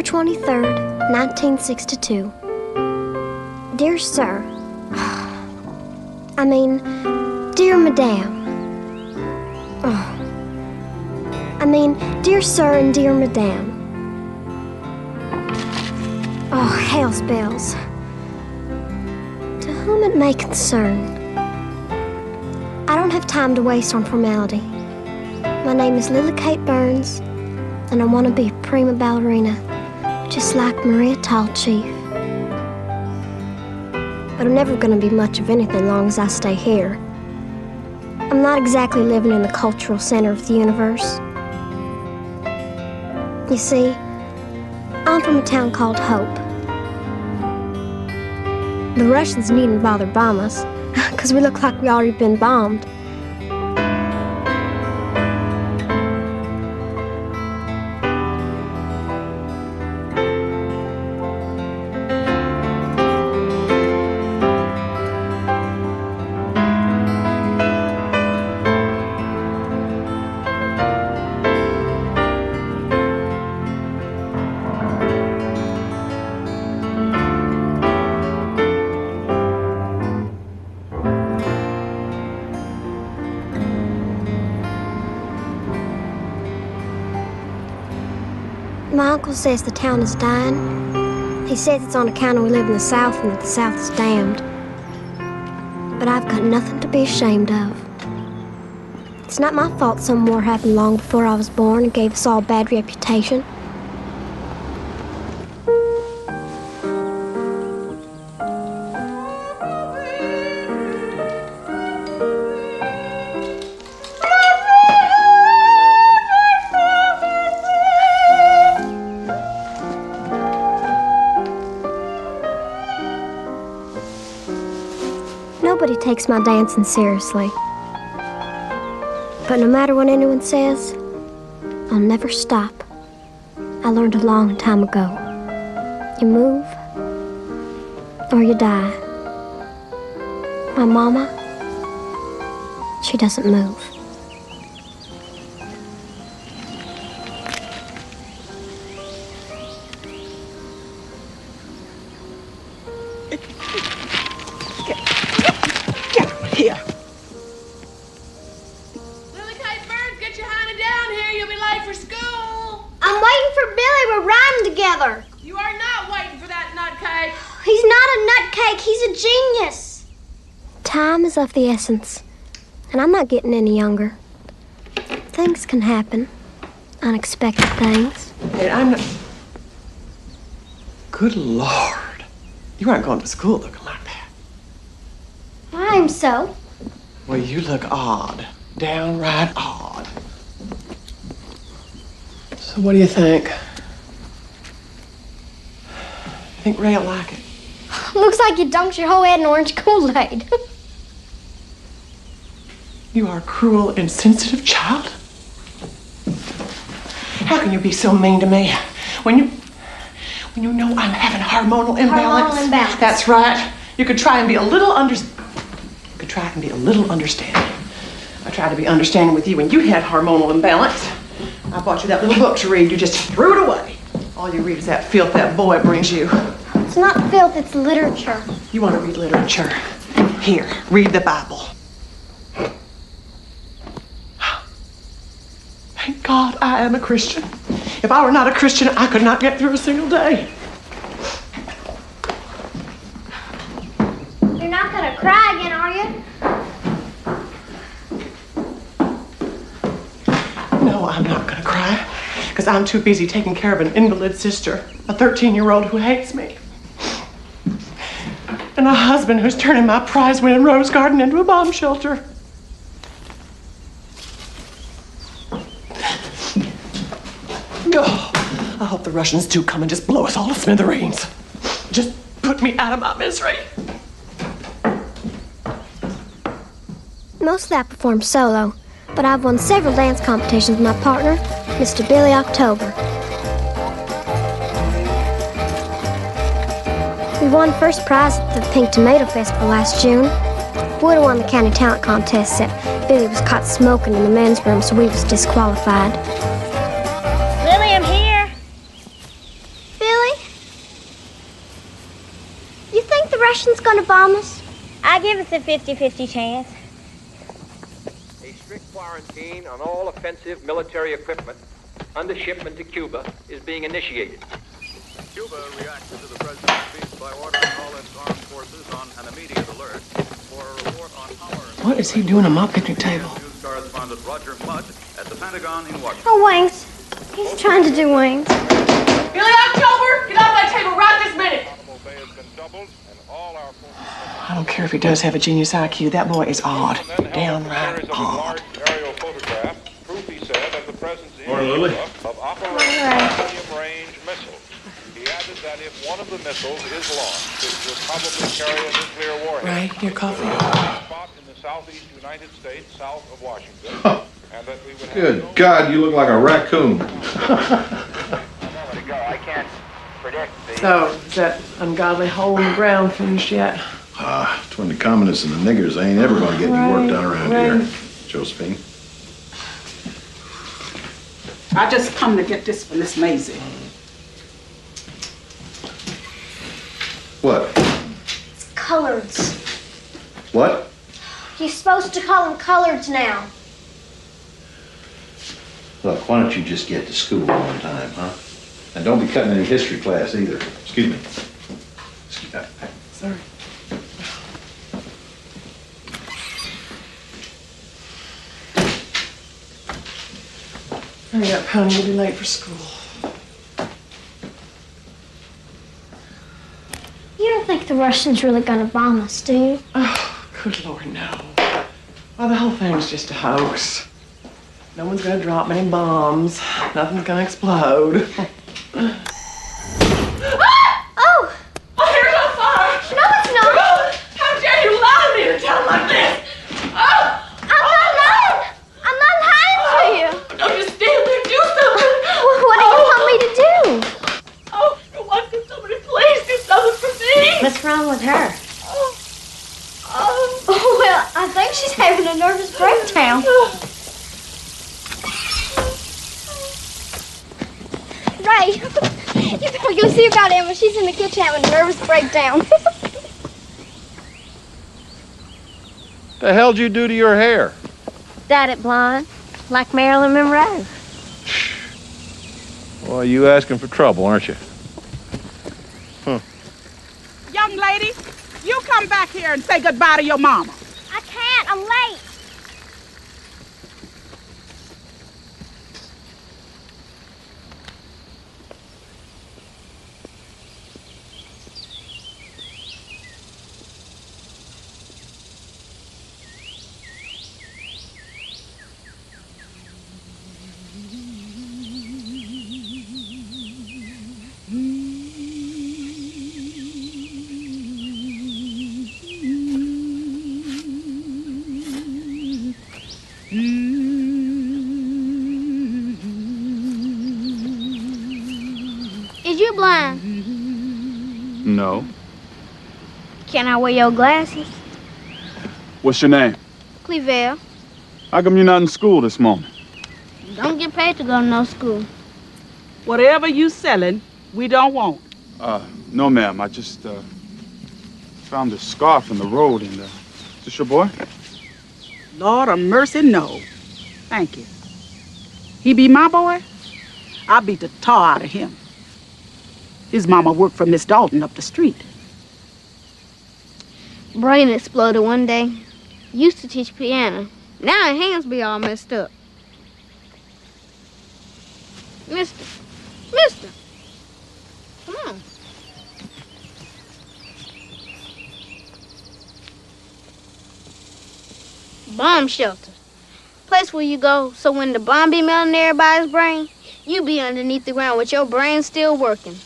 December 23rd, 1962. Dear Sir, Dear Madame. Dear Sir and Dear Madame. Oh, hell's bells. To whom it may concern, I don't have time to waste on formality. My name is Lily Kate Burns, and I want to be a prima ballerina, just like Maria Tallchief. But I'm never going to be much of anything long as I stay here. I'm not exactly living in the cultural center of the universe. You see, I'm from a town called Hope. The Russians needn't bother bomb us, because we look like we already been bombed. My uncle says the town is dying. He says it's on account of we live in the South and that the South is damned. But I've got nothing to be ashamed of. It's not my fault some war happened long before I was born and gave us all a bad reputation. Nobody takes my dancing seriously. But no matter what anyone says, I'll never stop. I learned a long time ago. You move, or you die. My mama, she doesn't move. Here. Lily Kate Burns, get your honey down here. You'll be late for school. I'm waiting for Billy. We're riding together. You are not waiting for that nutcake. He's not a nutcake. He's a genius. Time is of the essence, and I'm not getting any younger. Things can happen. Unexpected things. Hey, I'm not... Good Lord. You aren't going to school looking like that. I'm so. Well, you look odd. Downright odd. So what do you think? You think Ray'll like it? Looks like you dunked your whole head in orange Kool-Aid. You are a cruel, insensitive child. How can you be so mean to me when you know I'm having hormonal imbalance? Hormonal imbalance. That's right. You could try and be a little understanding. I tried to be understanding with you when you had hormonal imbalance. I bought you that little book to read. You just threw it away. All you read is that filth that boy brings you. It's not filth, it's literature. You want to read literature? Here, read the Bible. Thank God I am a Christian. If I were not a Christian, I could not get through a single day. You're not gonna cry again, are you? No, I'm not gonna cry, because I'm too busy taking care of an invalid sister, a 13-year-old who hates me, and a husband who's turning my prize-winning rose garden into a bomb shelter. Oh, I hope the Russians do come and just blow us all to smithereens. Just put me out of my misery. Mostly I perform solo, but I've won several dance competitions with my partner, Mr. Billy October. We won first prize at the Pink Tomato Festival last June. Would have won the county talent contest, except Billy was caught smoking in the men's room, so we was disqualified. Lily, I'm here. Russians gonna bomb us? I give us a 50-50 chance. A strict quarantine on all offensive military equipment under shipment to Cuba is being initiated. Cuba reacted to the president's speech by ordering all its armed forces on an immediate alert for a report on power. What is he doing at my picnic table? News correspondent Roger Mudd at the Pentagon in Washington. Oh, wings. He's trying to do wings. Billy October, get off that table right this minute. Bay has been doubled, and all our forces. I don't care if he does have a genius IQ. That boy is odd. And then held a Downright series of odd. enlarged aerial photographs, proof, he said, of the presence in Morning, Lily. Cuba of operational medium-range missiles. He added that if one of the missiles is launched, it would probably carry a nuclear warhead. Ray, your coffee. A spot in the southeast United States, south of Washington, and that we would have Good no God, you look like a raccoon. I can't predict the... So, is that ungodly hole in the ground finished yet? Between the communists and the niggers, they ain't ever gonna get any work done around here, Josephine. I just come to get this for Miss Maisie. What? Coloreds. What? You're supposed to call them coloreds now. Look, why don't you just get to school on time, huh? And don't be cutting any history class either. Excuse me. Sorry. Hurry up, honey. You'll be late for school. You don't think the Russians really gonna bomb us, do you? Oh, good Lord, no. Well, the whole thing's just a hoax. No one's gonna drop any bombs. Nothing's gonna explode. Oh! Oh, here's on fire. No, it's not! How dare you lie to me in a town like this? Oh! I'm not lying to you! Don't just stand there, do something. What do you want me to do? Oh, for once, can somebody please do something for me? What's wrong with her? Oh, well, I think she's having a nervous breakdown. Ray, you better go see about Emma. She's in the kitchen having a nervous breakdown. The hell'd you do to your hair? Dyed it blonde, like Marilyn Monroe. Well, you asking for trouble, aren't you? Young lady, you come back here and say goodbye to your mama. I can't. I'm late. Is you blind? No. Can I wear your glasses? What's your name? Clevelle. How come you're not in school this morning? Don't get paid to go to no school. Whatever you selling, we don't want. No, ma'am. I just, found this scarf in the road and, is this your boy? Lord of mercy, no. Thank you. He be my boy? I beat the tar out of him. His mama worked for Miss Dalton up the street. Brain exploded one day. Used to teach piano. Now his hands be all messed up. Mister. Come on. Bomb shelter. Place where you go so when the bomb be melting everybody's brain, you be underneath the ground with your brain still working.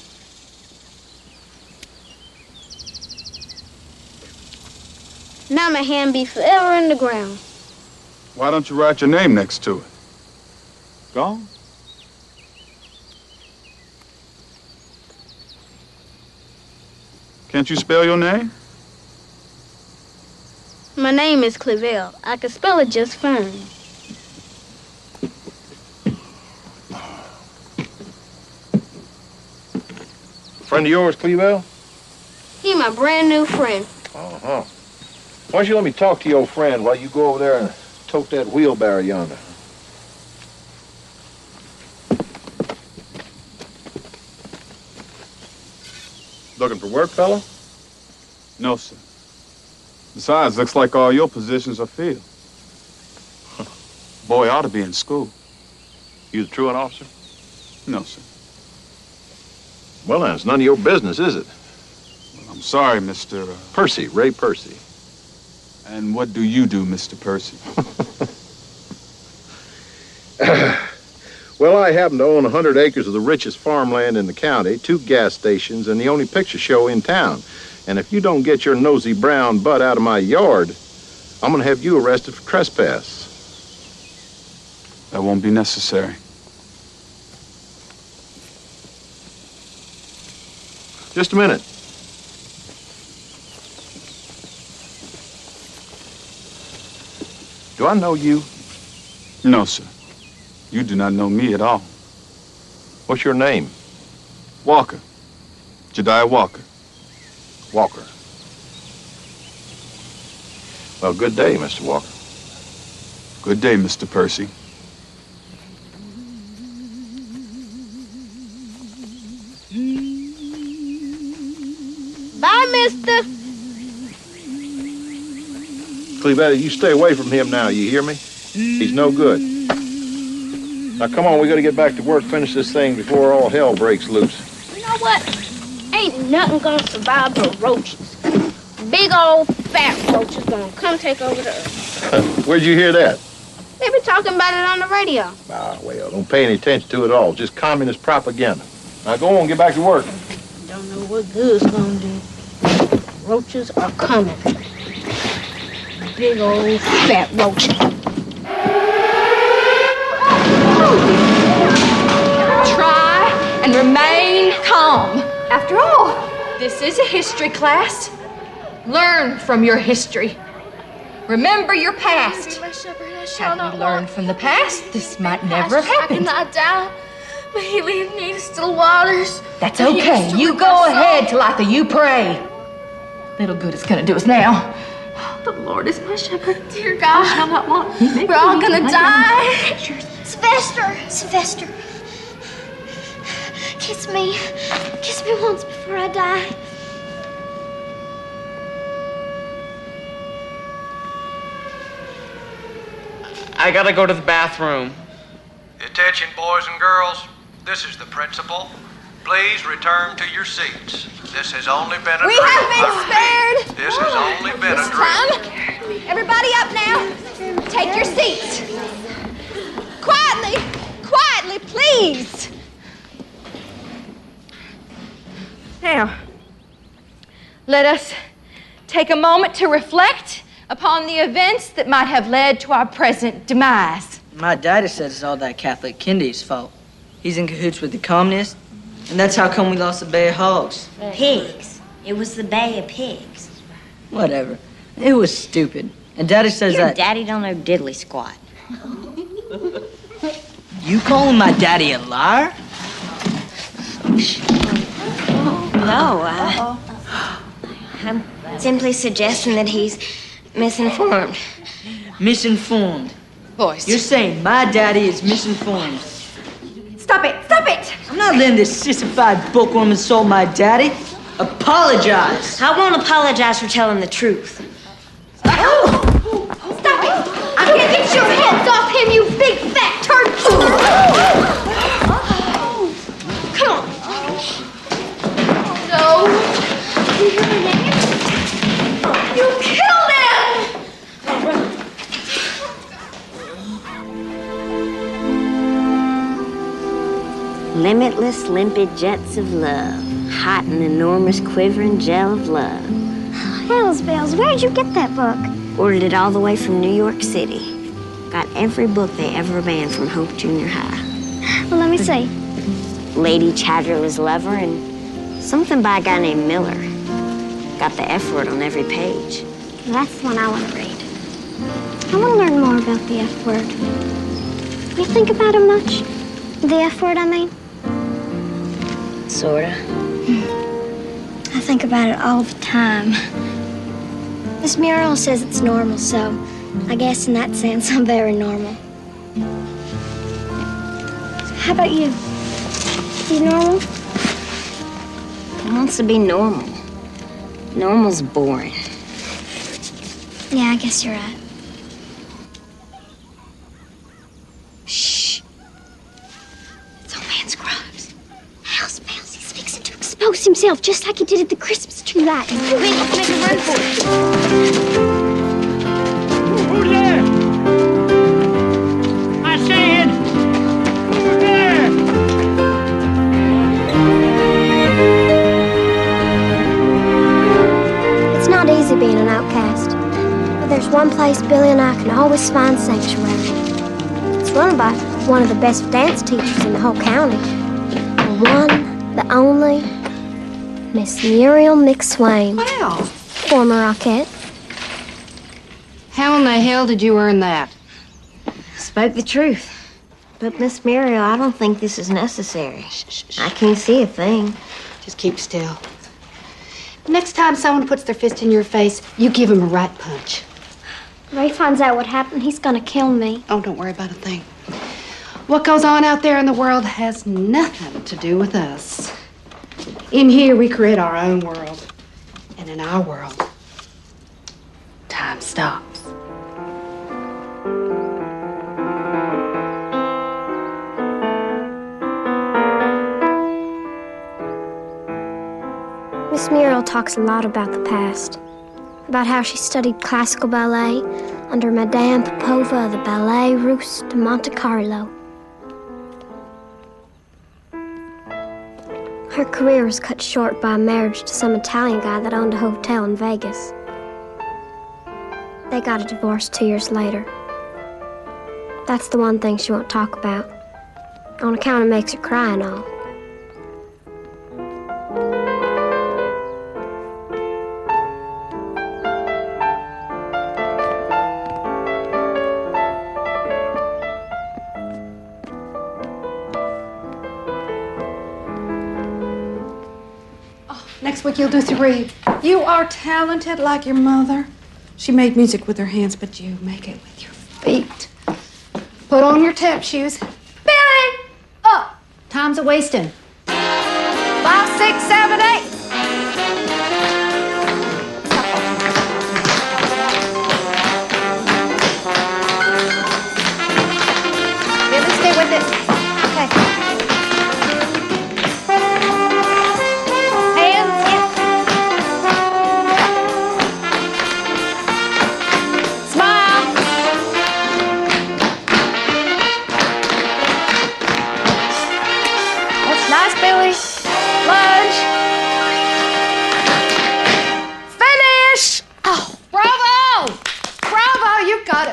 Now my hand be forever in the ground. Why don't you write your name next to it? Gone? Can't you spell your name? My name is Clevelle. I can spell it just fine. Friend of yours, Clevelle? He you my brand new friend. Uh-huh. Why don't you let me talk to your old friend while you go over there and tote that wheelbarrow yonder? Looking for work, fella? No, sir. Besides, looks like all your positions are filled. Boy ought to be in school. You the truant officer? No, sir. Well, then, it's none of your business, is it? Well, I'm sorry, Mr. Percy, Ray Percy. And what do you do, Mr. Percy? Well, I happen to own 100 acres of the richest farmland in the county, 2 gas stations, and the only picture show in town. And if you don't get your nosy brown butt out of my yard, I'm going to have you arrested for trespass. That won't be necessary. Just a minute. Do I know you? No, sir. You do not know me at all. What's your name? Walker. Jediah Walker. Walker. Well, good day, Mr. Walker. Good day, Mr. Percy. Bye, mister. Clevetta, you stay away from him now, you hear me? He's no good. Now, come on, we gotta get back to work, finish this thing before all hell breaks loose. You know what? Ain't nothing gonna survive but roaches. Big old fat roaches gonna come take over the earth. Where'd you hear that? They be talking about it on the radio. Ah, well, don't pay any attention to it at all. Just communist propaganda. Now, go on, get back to work. Don't know what good's gonna do. Roaches are coming. Big old fat roaches. Try and remain calm. After all, this is a history class. Learn from your history. Remember your past. Had we learned from the past, this might never have happened. I cannot die, but he leads me to still waters. That's okay. You go ahead, Talitha. You pray. Little good it's gonna do us now. The Lord is my shepherd. Dear God, I shall not want. We're all gonna die. Sylvester! Sylvester! Kiss me. Kiss me once before I die. I gotta go to the bathroom. Attention, boys and girls. This is the principal. Please return to your seats. This has only been a We drill. have been spared. This has only been a drill. Everybody up now. Take your seats. Quietly. Quietly, please. Now, let us take a moment to reflect upon the events that might have led to our present demise. My daddy says it's all that Catholic Kindy's fault. He's in cahoots with the communists, and that's how come we lost the Bay of Hogs. Pigs. It was the Bay of Pigs. Whatever. It was stupid. And daddy says Your that... daddy don't know diddly squat. You calling my daddy a liar? No, I'm simply suggesting that he's misinformed. Misinformed. Boys. You're saying my daddy is misinformed. Stop it. Stop it. I'm not letting this sissified bookworm insult my daddy. Apologize. I won't apologize for telling the truth. Stop it! I'm gonna get your hands off him, you big fat turd! Come on. No. You killed him! Limitless, limpid jets of love. Hot and enormous, quivering gel of love. Hells bells, where'd you get that book? Ordered it all the way from New York City. Got every book they ever banned from Hope Junior High. Well, let me see. Lady Chatterley's Lover and something by a guy named Miller. Got the F word on every page. That's the one I want to read. I want to learn more about the F word. You think about it much? The F word, I mean? Sorta. I think think about it all the time. Miss Muriel says it's normal, so I guess in that sense I'm very normal. How about you? You normal? Who wants to be normal? Normal's boring. Yeah, I guess you're right. Shh. It's old man Scruggs. House bells. He's fixing to expose himself just like he did at the Christmas tree lighting. Quick, make a run for it. Who's there? I said, who's there? It's not easy being an outcast. But there's one place Billy and I can always find sanctuary. It's run by one of the best dance teachers in the whole county. The one, the only, Miss Muriel McSwain. Well. Former Rockette. How in the hell did you earn that? Spoke the truth. But, Miss Muriel, I don't think this is necessary. I can't see a thing. Just keep still. Next time someone puts their fist in your face, you give him a right punch. Ray finds out what happened, he's gonna kill me. Oh, don't worry about a thing. What goes on out there in the world has nothing to do with us. In here, we create our own world. And in our world, time stops. Miss Muriel talks a lot about the past. About how she studied classical ballet under Madame Popova of the Ballet Russe de Monte Carlo. Her career was cut short by a marriage to some Italian guy that owned a hotel in Vegas. They got a divorce 2 years later. That's the one thing she won't talk about, on account it makes her cry and all. Next week you'll do 3. You are talented like your mother. She made music with her hands, but you make it with your feet. Put on your tap shoes. Billy! Up! Time's a-wasting. 5, 6, 7, 8. Billy, stay with it. Okay.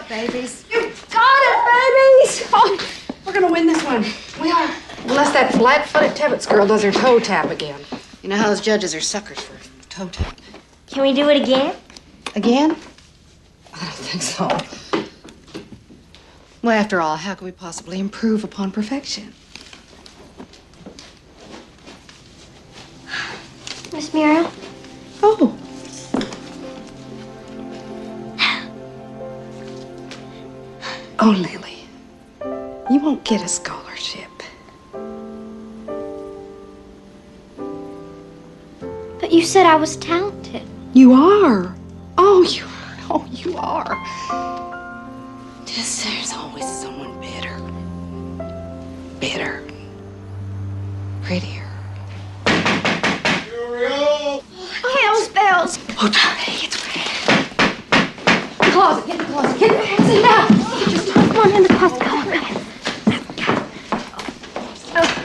Babies. You got it, babies! Oh, we're gonna win this one. We are. Unless that flat-footed Tibbetts girl does her toe tap again. You know how those judges are suckers for toe tap. Can we do it again? Again? I don't think so. Well, after all, how can we possibly improve upon perfection? Miss Muriel? Oh. Oh, Lily, you won't get a scholarship. But you said I was talented. You are. Oh, you are. Oh, you are. Just there's always someone better. Better. Prettier. Muriel! Hell's bells. Oh, Johnny, it's red. Get in the closet. Get in the closet. Get in the closet now. Come on in the closet. Come on.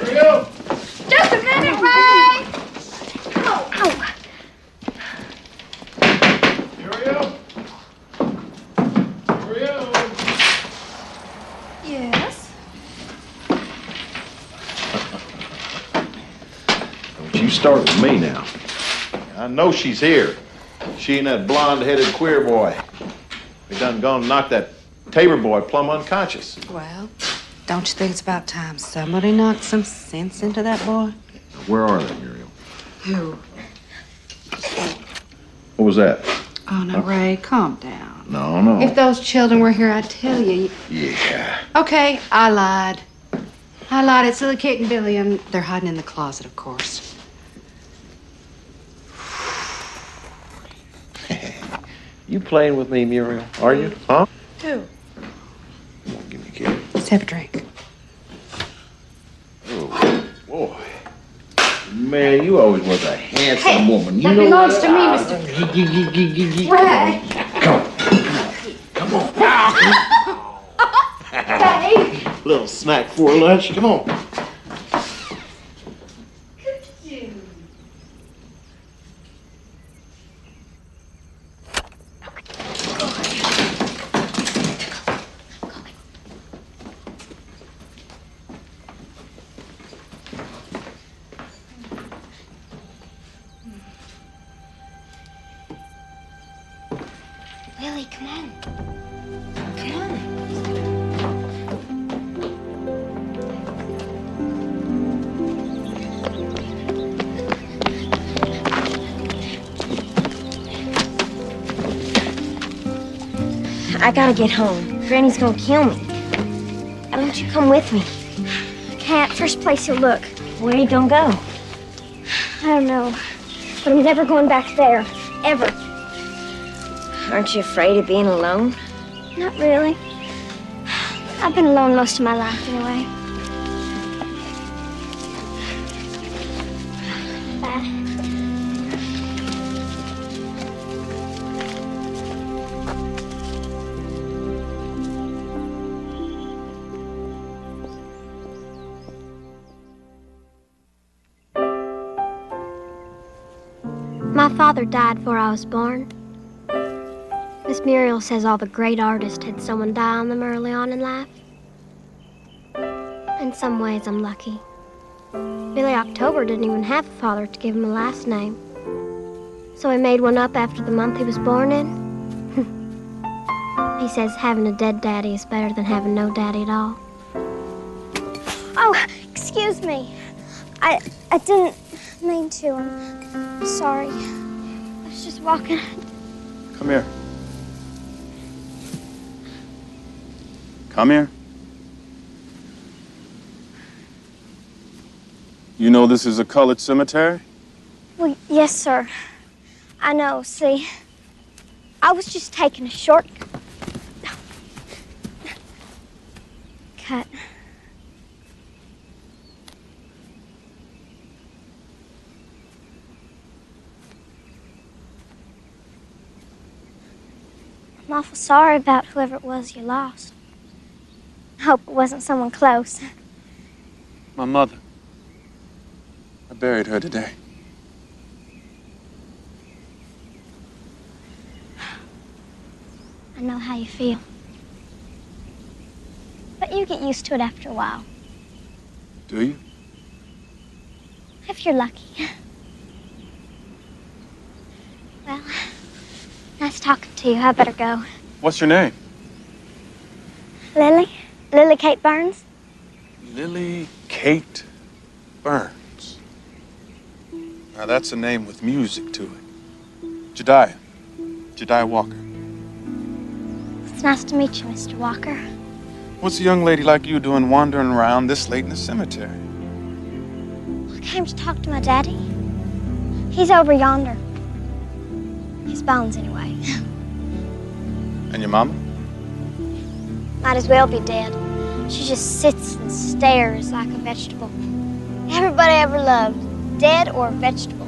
Muriel! Just a minute, Ray! Ow. Ow. Muriel! Muriel! Yes? Don't you start with me now. I know she's here. She and that blonde-headed queer boy. They done gone and knocked that Tabor boy plumb unconscious. Well, don't you think it's about time somebody knocked some sense into that boy? Where are they, Muriel? Who? What was that? Oh, no, Ray, calm down. No. If those children were here, I'd tell you. Yeah. Okay, I lied. It's Lily, Kate, and Billy, and they're hiding in the closet, of course. You playing with me, Muriel, are you? Huh? Who? Come on, give me a kiss. Let's have a drink. Oh, boy. Man, you always was a handsome Hey, woman. You that know belongs that? to me, Mr. Ray. Come on. Babe. Little snack for lunch. Come on. Lily, come on. Come on. I gotta get home. Granny's gonna kill me. Why don't you come with me? Can't. First place you'll look. Where are you gonna go? I don't know. But I'm never going back there. Ever. Aren't you afraid of being alone? Not really. I've been alone most of my life anyway. Bye. My father died before I was born. Miss Muriel says all the great artists had someone die on them early on in life. In some ways, I'm lucky. Billy October didn't even have a father to give him a last name. So he made one up after the month he was born in. He says having a dead daddy is better than having no daddy at all. Oh, excuse me. I didn't mean to. I'm sorry. I was just walking. Come here. Come here. You know this is a colored cemetery? Well, yes, sir. I know. See, I was just taking a shortcut. I'm awful sorry about whoever it was you lost. I hope it wasn't someone close. My mother. I buried her today. I know how you feel. But you get used to it after a while, Do you? if you're lucky. Well, nice talking to you. I better go. What's your name? Lily? Lily Kate Burns? Lily Kate Burns. Now that's a name with music to it. Jediah. Jediah Walker. It's nice to meet you, Mr. Walker. What's a young lady like you doing wandering around this late in the cemetery? I came to talk to my daddy. He's over yonder. His bones, anyway. And your mama? Might as well be dead. She just sits and stares like a vegetable. Everybody I ever loved, dead or vegetable.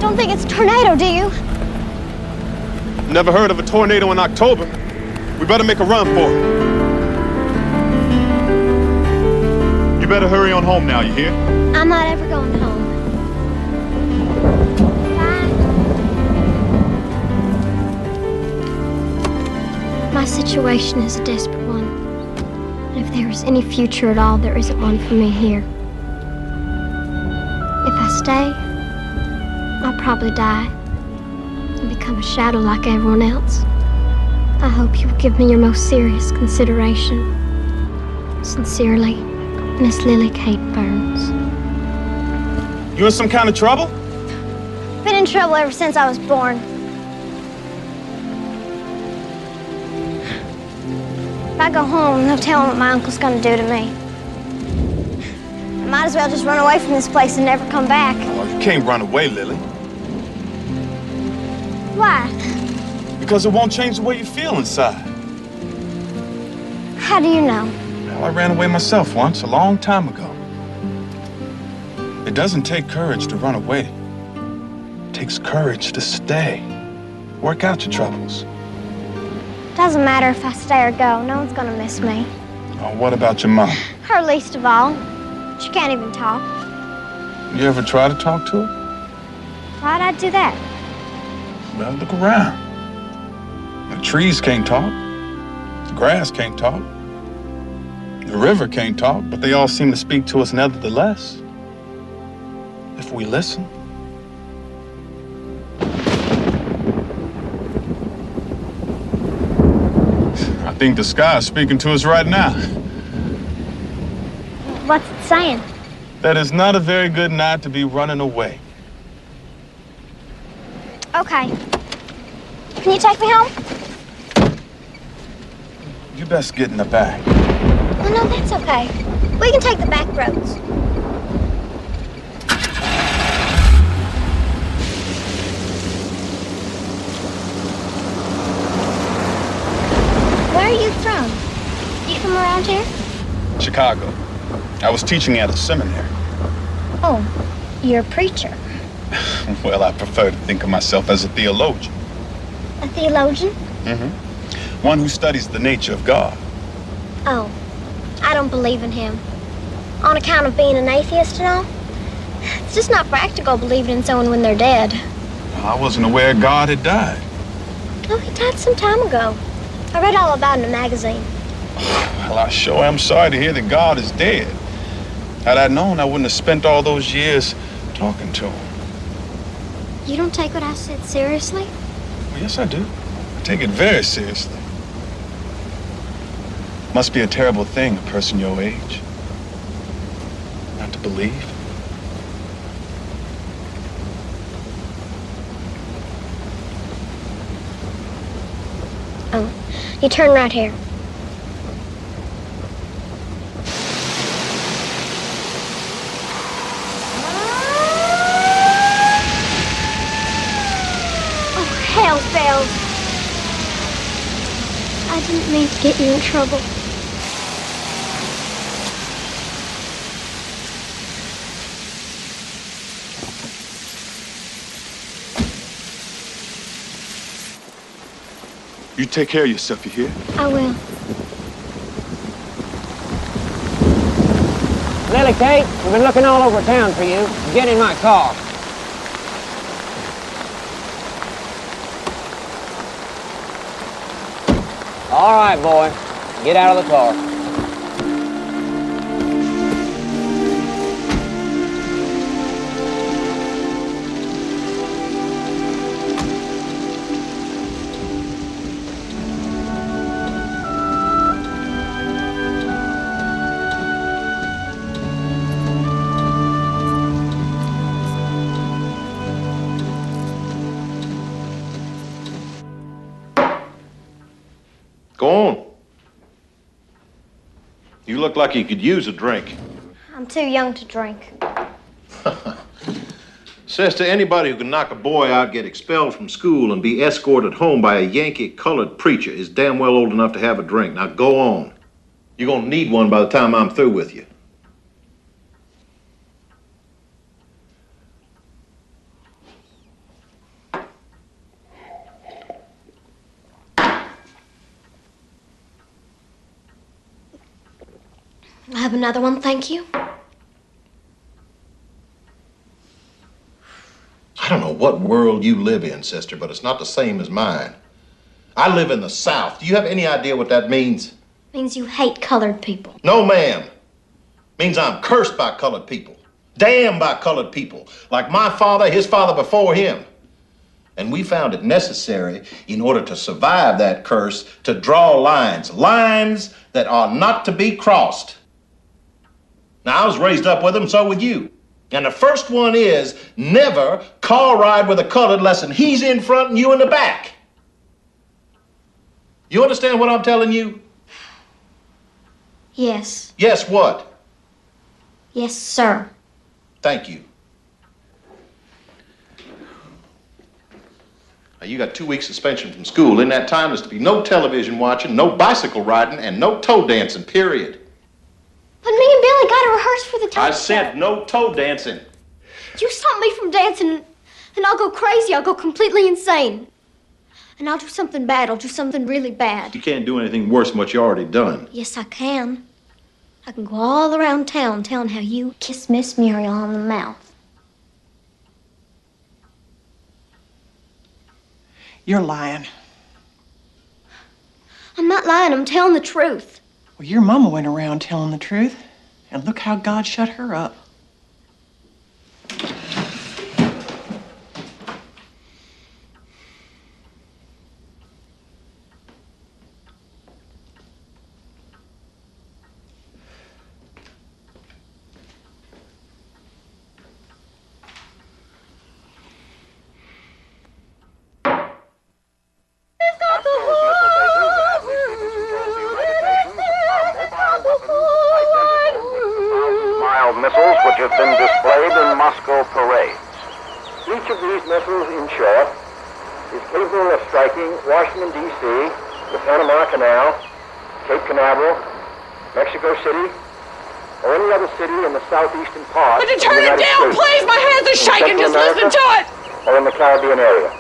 Don't think it's a tornado, do you? Never heard of a tornado in October. We better make a run for it. You better hurry on home now, you hear? I'm not ever going home. My situation is a desperate one. And if there is any future at all, there isn't one for me here. If I stay, I'll probably die and become a shadow like everyone else. I hope you will give me your most serious consideration. Sincerely, Miss Lily Kate Burns. You in some kind of trouble? Been in trouble ever since I was born. If I go home, no telling what my uncle's gonna do to me. I might as well just run away from this place and never come back. Well, you can't run away, Lily. Why? Because it won't change the way you feel inside. How do you know? Well, I ran away myself once, a long time ago. It doesn't take courage to run away. It takes courage to stay. Work out your troubles. Doesn't matter if I stay or go. No one's gonna miss me. Oh, what about your mom? Her least of all. She can't even talk. You ever try to talk to her? Why'd I do that? Well, look around. The trees can't talk. The grass can't talk. The river can't talk, but they all seem to speak to us nevertheless. If we listen. I think the sky is speaking to us right now. What's it saying? That is not a very good night to be running away. Okay. Can you take me home? You best get in the back. Oh, no, that's okay. We can take the back roads. Where are you from? You from around here? Chicago. I was teaching at a seminary. Oh, you're a preacher. Well, I prefer to think of myself as a theologian. A theologian? Mm-hmm. One who studies the nature of God. Oh, I don't believe in him. On account of being an atheist and all? It's just not practical believing in someone when they're dead. I wasn't aware God had died. Oh, he died some time ago. I read all about it in a magazine. Well, I sure am sorry to hear that God is dead. Had I known, I wouldn't have spent all those years talking to him. You don't take what I said seriously? Well, yes, I do. I take it very seriously. Must be a terrible thing, a person your age. Not to believe. Oh, you turn right here. Oh, hell's bells. I didn't mean to get you in trouble. You take care of yourself, you hear? I will. Lily Kate, we've been looking all over town for you. Get in my car. All right, boy. Get out of the car. Go on. You look like you could use a drink. I'm too young to drink. Says to anybody who can knock a boy out, get expelled from school, and be escorted home by a Yankee colored preacher is damn well old enough to have a drink. Now go on. You're gonna need one by the time I'm through with you. I have another one, thank you. I don't know what world you live in, sister, but it's not the same as mine. I live in the South. Do you have any idea what that means? Means you hate colored people. No, ma'am. Means I'm cursed by colored people. Damned by colored people. Like my father, his father before him. And we found it necessary, in order to survive that curse, to draw lines. Lines that are not to be crossed. Now, I was raised up with them, so with you. And the first one is never car ride with a colored unless he's in front and you in the back. You understand what I'm telling you? Yes. Yes, what? Yes, sir. Thank you. Now, you got 2 weeks suspension from school. In that time, there's to be no television watching, no bicycle riding, and no toe dancing, period. But me and Billy got to rehearse for the toe I said no toe dancing. You stop me from dancing, and I'll go crazy. I'll go completely insane. And I'll do something bad. I'll do something really bad. You can't do anything worse than what you already done. Yes, I can. I can go all around town telling how you kissed Miss Muriel on the mouth. You're lying. I'm not lying. I'm telling the truth. Well, your mama went around telling the truth, and look how God shut her up. Missiles which have been displayed in Moscow parades. Each of these missiles, in short, is capable of striking Washington, D.C., the Panama Canal, Cape Canaveral, Mexico City, or any other city in the southeastern part Would you turn it down, please? My hands are shaking. Just listen to it. Or in the Caribbean area.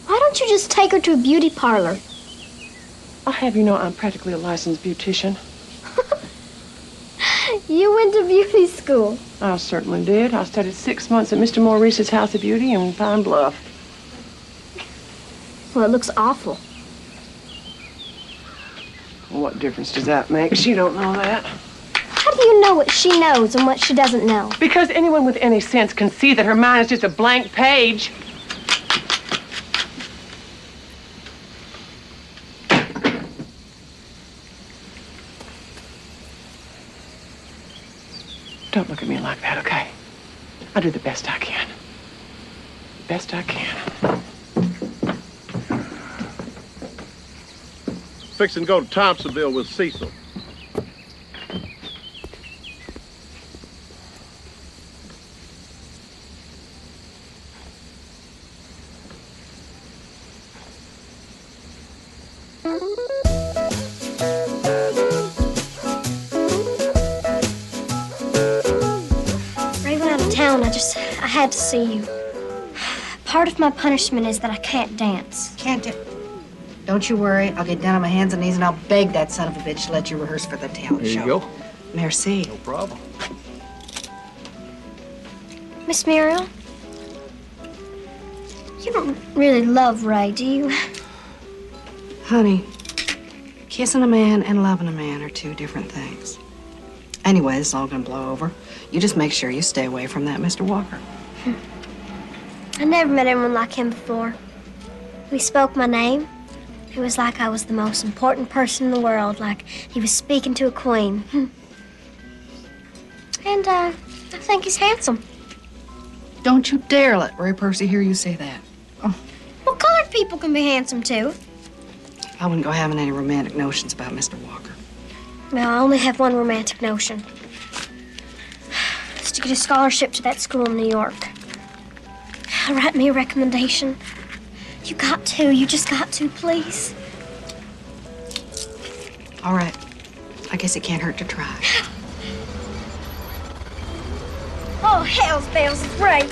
Why don't you just take her to a beauty parlor? I'll have you know I'm practically a licensed beautician. You went to beauty school. I certainly did. I studied 6 months at Mr. Maurice's House of Beauty in Pine Bluff. Well, it looks awful. What difference does that make? She don't know that. How do you know what she knows and what she doesn't know? Because anyone with any sense can see that her mind is just a blank page. Don't look at me like that, okay? I do the best I can. Best I can. Fixing to go to Thompsonville with Cecil. Ray went out of town. I had to see you. Part of my punishment is that I can't dance. Can't do. Don't you worry. I'll get down on my hands and knees and I'll beg that son of a bitch to let you rehearse for the talent show. There you go. Merci. No problem. Miss Muriel, you don't really love Ray, do you? Honey, kissing a man and loving a man are two different things. Anyway, it's all gonna blow over. You just make sure you stay away from that Mr. Walker. I never met anyone like him before. When he spoke my name, it was like I was the most important person in the world, like he was speaking to a queen. And I think he's handsome. Don't you dare let Ray Percy hear you say that. Well, colored people can be handsome, too. I wouldn't go having any romantic notions about Mr. Walker. Well, I only have one romantic notion. It's to get a scholarship to that school in New York. Write me a recommendation. You got to. You just got to, please. All right. I guess it can't hurt to try. Oh, hell's bells, it's Ray.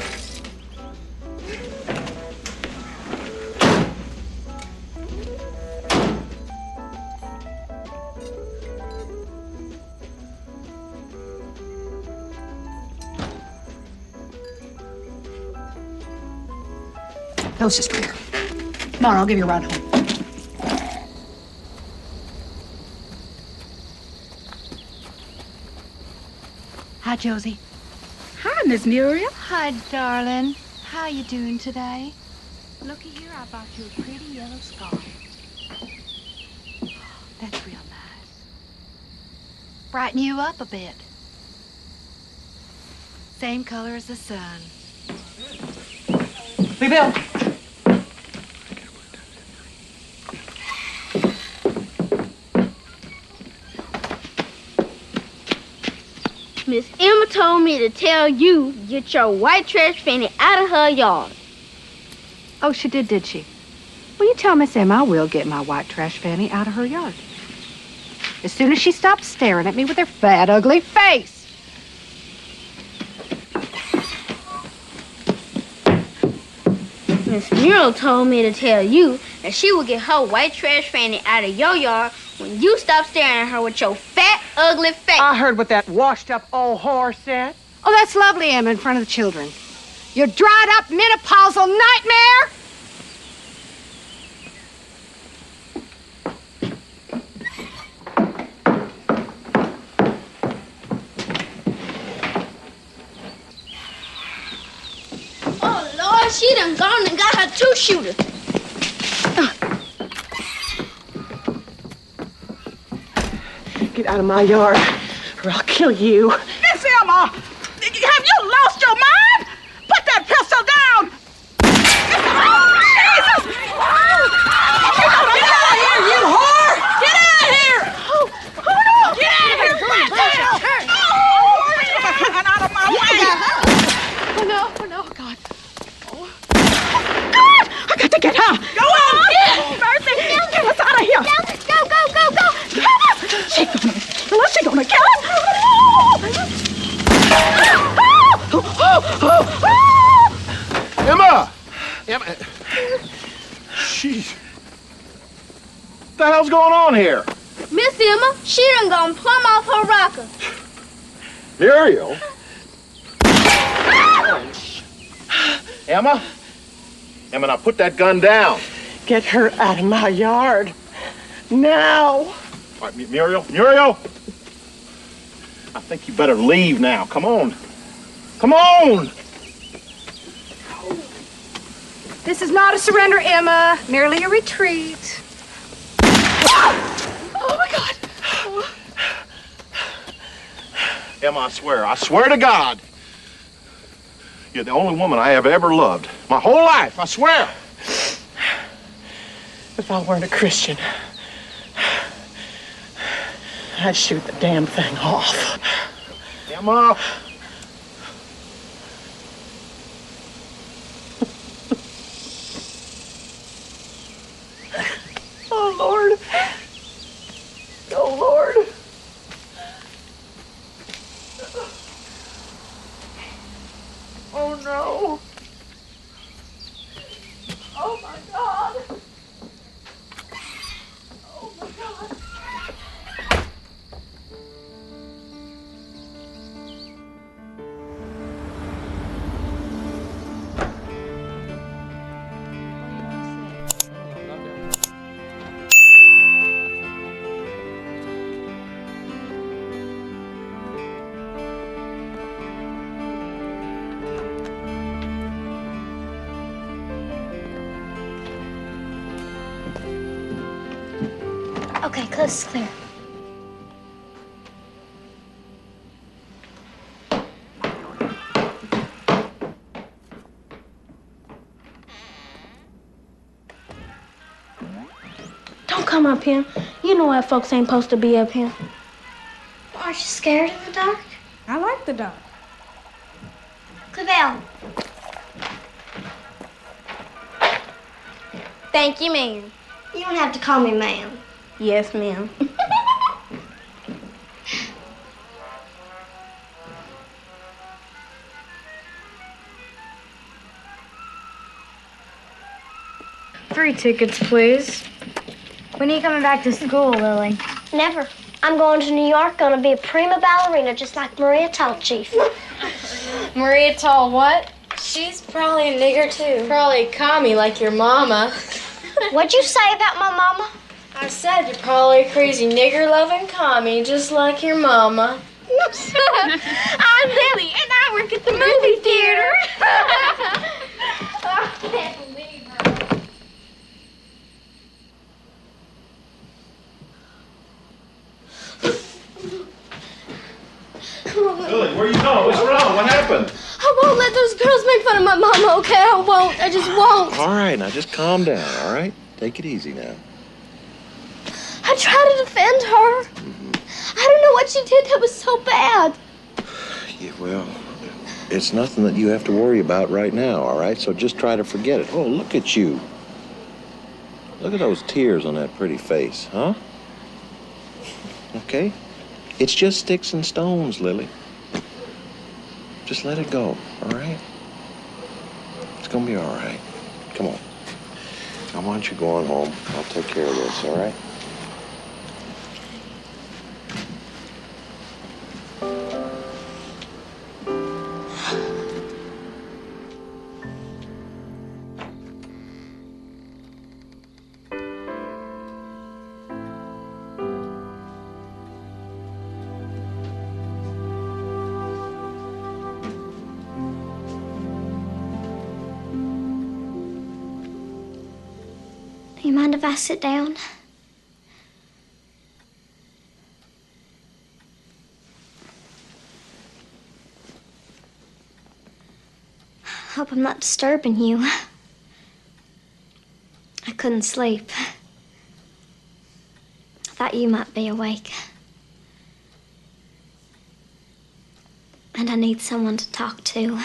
Bill's just here. Come on, I'll give you a ride home. Hi, Josie. Hi, Miss Muriel. Hi, darling. How you doing today? Looky here, I bought you a pretty yellow scarf. Brighten you up a bit. Same color as the sun. Lee Bill. Miss Emma told me to tell you, get your white trash fanny out of her yard. Oh, she did she? Well, you tell Miss Emma I will get my white trash fanny out of her yard. As soon as she stops staring at me with her fat, ugly face. Miss Muriel told me to tell you that she will get her white trash fanny out of your yard when you stop staring at her with your fat, ugly face. I heard what that washed-up old whore said. Oh, that's lovely, Emma, in front of the children. You dried-up menopausal nightmare! Oh, Lord, she done gone and got her two-shooter. Get out of my yard, or I'll kill you. Miss Emma, have you lost your mind? Put that pistol down! Oh, Jesus! Get out of here, you whore! Get out of here! Oh, no! Get out of here, fat tail! Oh, get out of my way! Oh, no, God. God! I got to get her! Go on! Mercy! Get us out of here! Go! She gonna kill us! Emma! Emma! Jeez. What the hell's going on here? Miss Emma, she done gone plumb off her rocker. Muriel? Emma? Emma, now put that gun down. Get her out of my yard. Now. All right, Muriel? Muriel? I think you better leave now. Come on. Come on! This is not a surrender, Emma. Merely a retreat. Oh, my God. Emma, I swear to God, you're the only woman I have ever loved. My whole life, I swear. If I weren't a Christian, I'd shoot the damn thing off. Emma! Oh, Lord. Oh, Lord. Oh, no. Oh, my God. Oh, my God. Okay, coast is clear. Don't come up here. You know why folks ain't supposed to be up here. Aren't you scared in the dark? I like the dark. Clavell. Thank you, ma'am. You don't have to call me ma'am. Yes, ma'am. Three tickets, please. When are you coming back to school, Lily? Never. I'm going to New York, gonna be a prima ballerina just like Maria Tallchief. Maria Tall what? She's probably a nigger too. Probably a commie like your mama. What'd you say about my mama? I said you're probably a crazy nigger-loving commie just like your mama. I'm Lily, and I work at the movie theater. I can't believe her. Lily, where you going? What's wrong? What happened? I won't let those girls make fun of my mama, okay? I won't. I just won't. All right, now just calm down, all right? Take it easy now. I tried to defend her. I don't know what she did that was so bad. Yeah, well, it's nothing that you have to worry about right now, all right? So just try to forget it. Oh, look at you. Look at those tears on that pretty face, huh? Okay? It's just sticks and stones, Lily. Just let it go, all right? It's gonna be all right. Come on. Now, why don't you go on home? I'll take care of this, all right? Do you mind if I sit down? Hope I'm not disturbing you. I couldn't sleep. I thought you might be awake. And I need someone to talk to.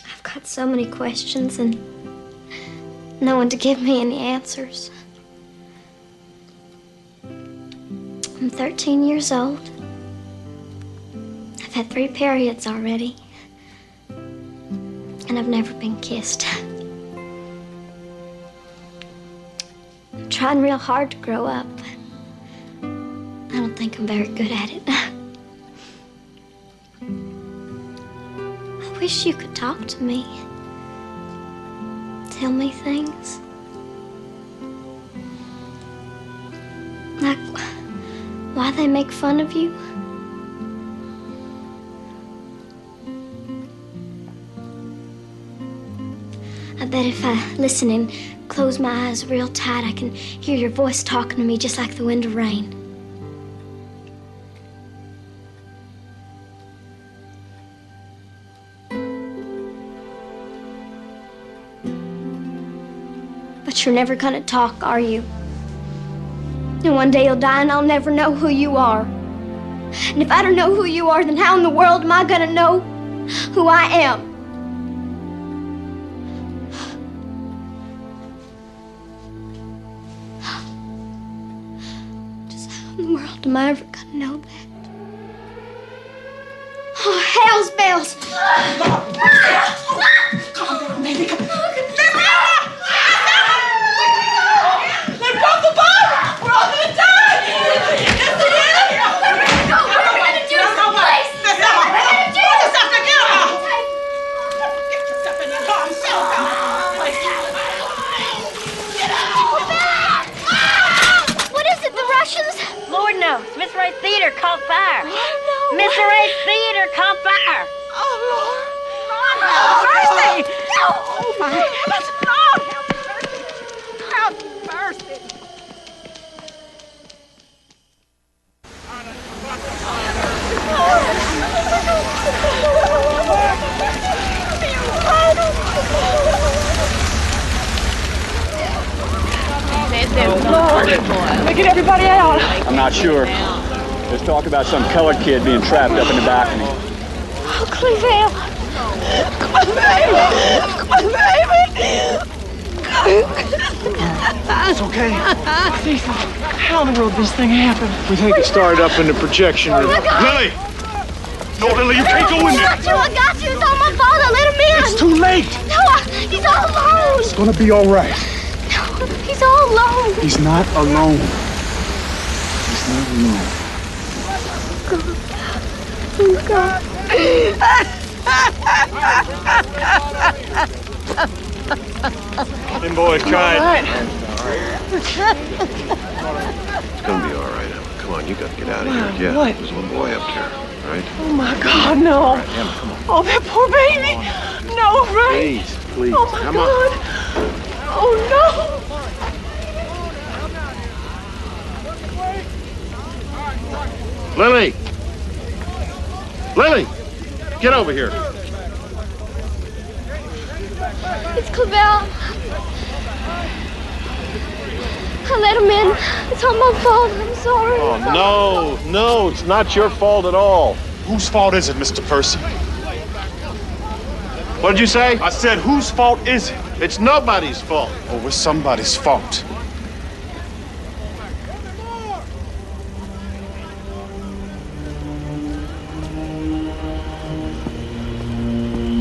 I've got so many questions and no one to give me any answers. I'm 13 years old. I've had 3 periods already. And I've never been kissed. I'm trying real hard to grow up. I don't think I'm very good at it. I wish you could talk to me. Tell me things. Like why they make fun of you. I bet if I listen and close my eyes real tight, I can hear your voice talking to me just like the wind or rain. But you're never gonna talk, are you? And one day you'll die and I'll never know who you are. And if I don't know who you are, then how in the world am I gonna know who I am? Just how in the world am I ever gonna know that? Oh, hell's bells! Calm down, baby. Come on. They broke the boat! We're all gonna die! Yes, it is! We're gonna go! We're gonna do some place! We're gonna do yourself together! Get yourself in your car and sit down! Get out! What is it, the Russians? Lord knows. Miss Ray Theater caught fire. No. Miss Ray Theater caught fire. Oh, Lord! Have mercy! No! Oh, my heavens! Lord, have mercy! Lord, let me get everybody out. I'm not sure. There's talk about some colored kid being trapped up in the balcony. Oh, Clevelle. Come on, baby! It's okay. Cecil, how in the world did this thing happen? We think it started up in the projection room. Lily! No, Lily, you can't go in there. I got you. It's all my fault. I let him in. It's too late. No, he's all alone. It's gonna be all right. No, he's all alone. He's not alone. He's not alone. Oh, God. Them boys tried. It's gonna be all right, Emma. Come on, you gotta get out of here. Yeah, What? there's one boy up there, right? Oh, my God, no. Emma, come on. Oh, that poor baby. No, Ray. Please, Oh, my come God. on. Oh, no. Lily! Lily! Get over here. It's Clavel. I let him in. It's all my fault. I'm sorry. Oh, no, it's not your fault at all. Whose fault is it, Mr. Percy? What did you say? I said, whose fault is it? It's nobody's fault. Oh, it's somebody's fault.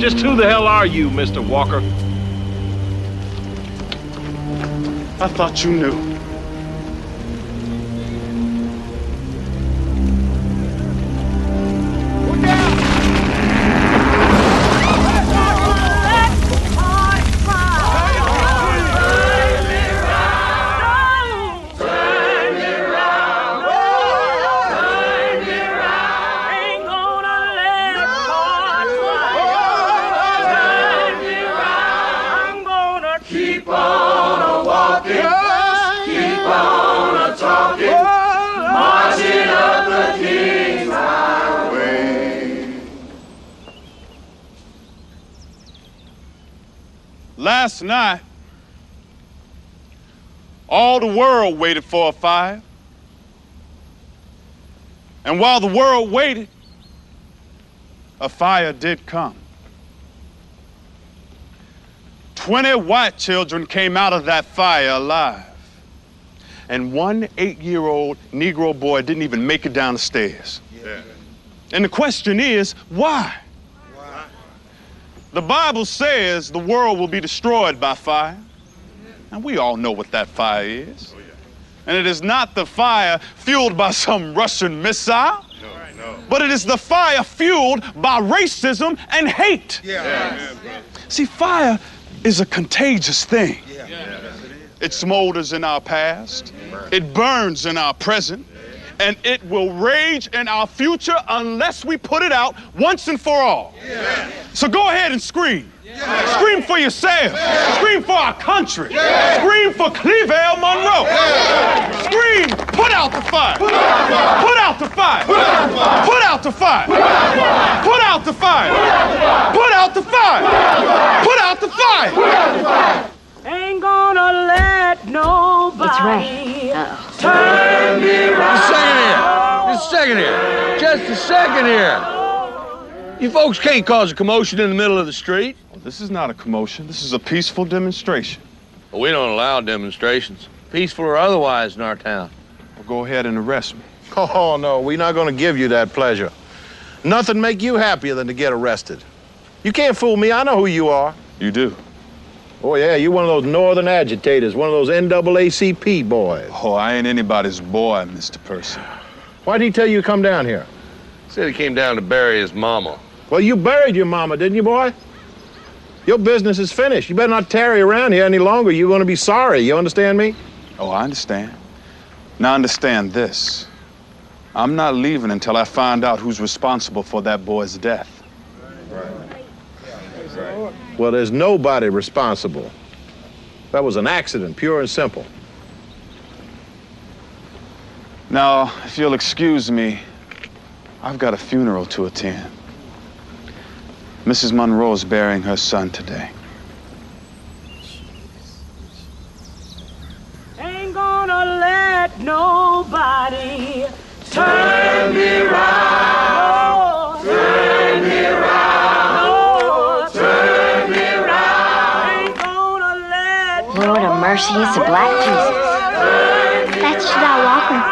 Just who the hell are you, Mr. Walker? I thought you knew. Last night, all the world waited for a fire. And while the world waited, a fire did come. 20 white children came out of that fire alive. And one 8-year-old Negro boy didn't even make it down the stairs. Yeah. And the question is, why? The Bible says the world will be destroyed by fire. And we all know what that fire is. And it is not the fire fueled by some Russian missile, but it is the fire fueled by racism and hate. See, fire is a contagious thing. It smolders in our past, it burns in our present, and it will rage in our future unless we put it out once and for all. So go ahead and scream. Scream for yourself. Scream for our country. Scream for Cleavelle Monroe. Scream, put out the fire. Put out the fire. Put out the fire. Put out the fire. Put out the fire. Put out the fire. Ain't gonna let nobody It's right. turn me around. Just a second here. Just a second here. You folks can't cause a commotion in the middle of the street. Well, this is not a commotion. This is a peaceful demonstration. Well, we don't allow demonstrations, peaceful or otherwise, in our town. Well, go ahead and arrest me. Oh, no, we're not going to give you that pleasure. Nothing make you happier than to get arrested. You can't fool me. I know who you are. You do? Oh, yeah, you're one of those northern agitators, one of those NAACP boys. Oh, I ain't anybody's boy, Mr. Percy. Why'd he tell you to come down here? Said he came down to bury his mama. Well, you buried your mama, didn't you, boy? Your business is finished. You better not tarry around here any longer. You're going to be sorry. You understand me? Oh, I understand. Now understand this. I'm not leaving until I find out who's responsible for that boy's death. Well, there's nobody responsible. That was an accident, pure and simple. Now, if you'll excuse me, I've got a funeral to attend. Mrs. Monroe is burying her son today. Ain't gonna let nobody turn me around. Turn me around. Oh, turn me around. Ain't gonna let Lord of mercy, it's a black Jesus. That's Shadal Walker.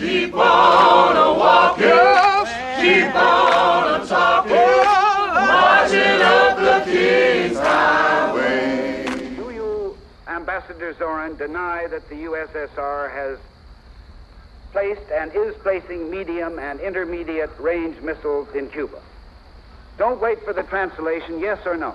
keep on a walking, keep on a talking, marching up the King's Highway. Do you, Ambassador Zorin, deny that the USSR has placed and is placing medium and intermediate range missiles in Cuba? Don't wait for the translation, yes or no.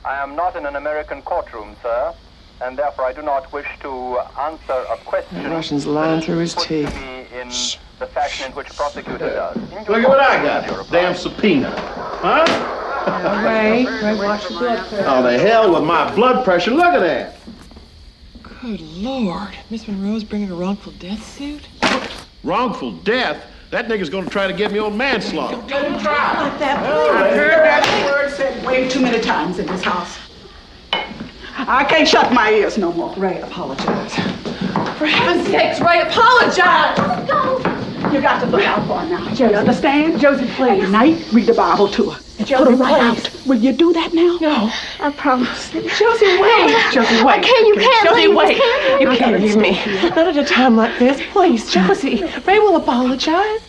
I am not in an American courtroom, sir, and therefore I do not wish to answer a question. The Russian's lying through his teeth. In the fashion in which prosecutor does. Look at what I got. Damn subpoena. Huh? Ray, watch your blood pressure. Oh, the hell with my blood pressure. Look at that. Good Lord. Miss Monroe's bringing a wrongful death suit? Wrongful death? That nigga's gonna try to get me on manslaughter. Let him try. Like that. I've heard that word said way too many times in this house. I can't shut my ears no more. Ray, apologize. For heaven's sakes, Ray, apologize. Let's go. You got to look out for her now. You understand? Josie, please. Tonight, read the Bible to her. Put her right out. Will you do that now? No. I promise. Josie, wait. Josie, wait. You can't Josie, leave. wait. You can't leave me. me. Not at a time like this. Please, Josie. Ray will apologize.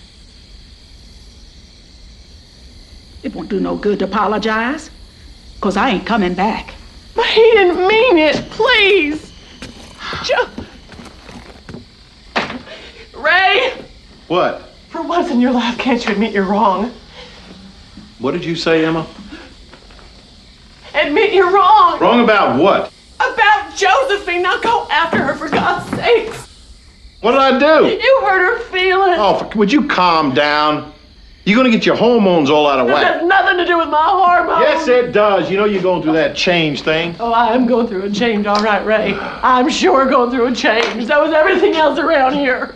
It won't do no good to apologize, because I ain't coming back. But he didn't mean it. Please. Ray, What? for once in your life, can't you admit you're wrong? What did you say, Emma? Admit you're wrong. Wrong about what? About Josephine. Now go after her, for God's sakes. What did I do? You hurt her feelings. Oh, would you calm down? You're gonna get your hormones all out of That whack. has nothing to do with my hormones. Yes, it does. You know you're going through that change thing. Oh, I am going through a change, all right, Ray. I'm sure going through a change. So is everything else around here.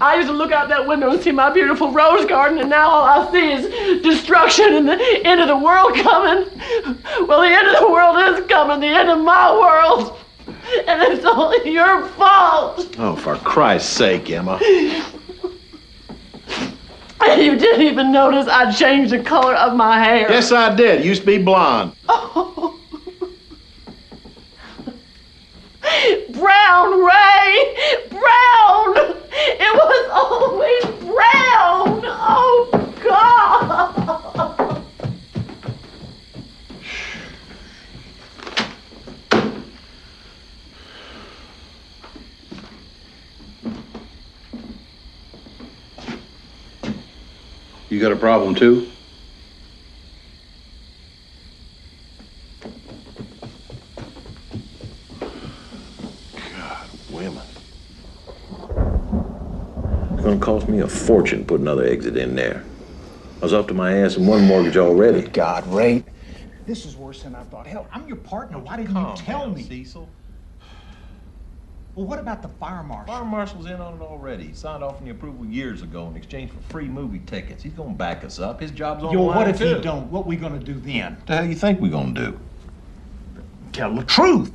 I used to look out that window and see my beautiful rose garden, and now all I see is destruction and the end of the world coming. Well, the end of the world is coming, the end of my world. And it's all your fault. Oh, for Christ's sake, Emma. You didn't even notice I changed the color of my hair. Yes, I did. It used to be blonde. Oh. Brown, Ray! Brown! It was always brown! Oh, God! You got a problem, too? Women. It's gonna cost me a fortune to put another exit in there. I was up to my ass in one mortgage already. God, Ray. This is worse than I thought. Hell, I'm your partner. Why didn't you tell me? Cecil. Well, what about the fire marshal? Fire marshal's in on it already. He signed off on the approval years ago in exchange for free movie tickets. He's gonna back us up. His job's on the Yo, line, what if too. he don't? What we gonna do then? What the hell you think we gonna do? Tell the truth.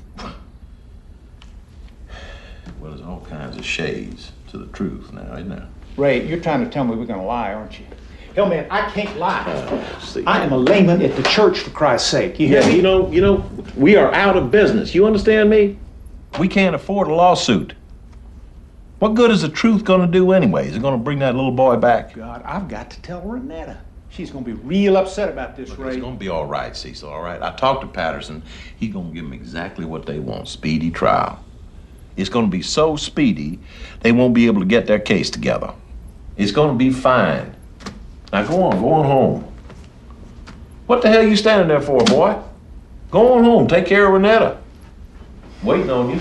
Well, there's all kinds of shades to the truth now, isn't there? Ray, you're trying to tell me we're gonna lie, aren't you? Hell, man, I can't lie. See. I am a layman at the church, for Christ's sake. You hear me? You know, we are out of business. You understand me? We can't afford a lawsuit. What good is the truth gonna do anyway? Is it gonna bring that little boy back? God, I've got to tell Renetta. She's gonna be real upset about this, Look, Ray. it's gonna be all right, Cecil, all right? I talked to Patterson. He's gonna give them exactly what they want, speedy trial. It's gonna be so speedy, they won't be able to get their case together. It's gonna be fine. Now go on home. What the hell you standing there for, boy? Go on home, take care of Renetta. Waiting on you.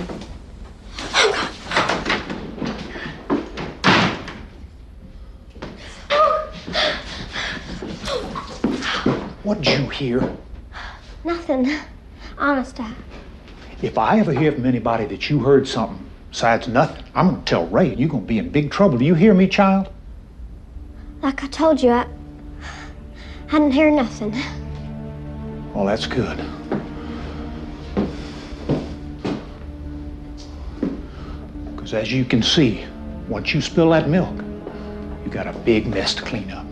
What did you hear? Nothing. Honest, If I ever hear from anybody that you heard something besides nothing, I'm gonna tell Ray and you're gonna be in big trouble. Do you hear me, child? like I told you, I didn't hear nothing. Well, that's good. Because as you can see, once you spill that milk, you got a big mess to clean up.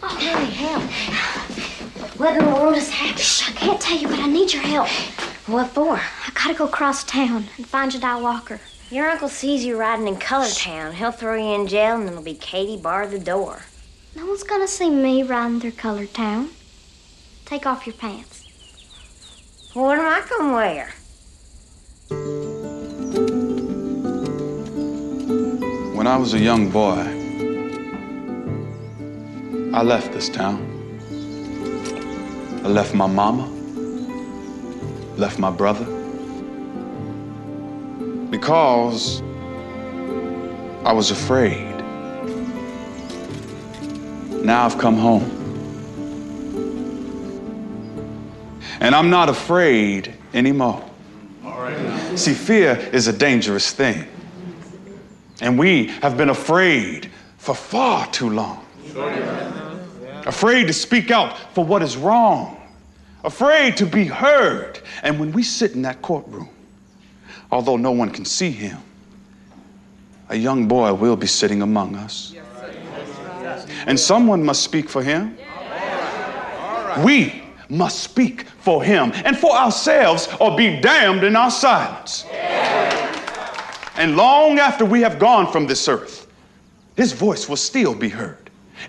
Oh, honey, help. What in the world is happening? Shh, I can't tell you, but I need your help. What for? I gotta go across town and find Jediah Walker. Your uncle sees you riding in Color Town. He'll throw you in jail, and it'll be Katie bar the door. No one's gonna see me riding through Colored Town. Take off your pants. Well, what am I gonna wear? When I was a young boy, I left this town. I left my mama, left my brother, because I was afraid. Now I've come home. And I'm not afraid anymore. All right. See, fear is a dangerous thing. And we have been afraid for far too long. Afraid to speak out for what is wrong. Afraid to be heard. And when we sit in that courtroom, although no one can see him, a young boy will be sitting among us. And someone must speak for him. We must speak for him and for ourselves, or be damned in our silence. And long after we have gone from this earth, his voice will still be heard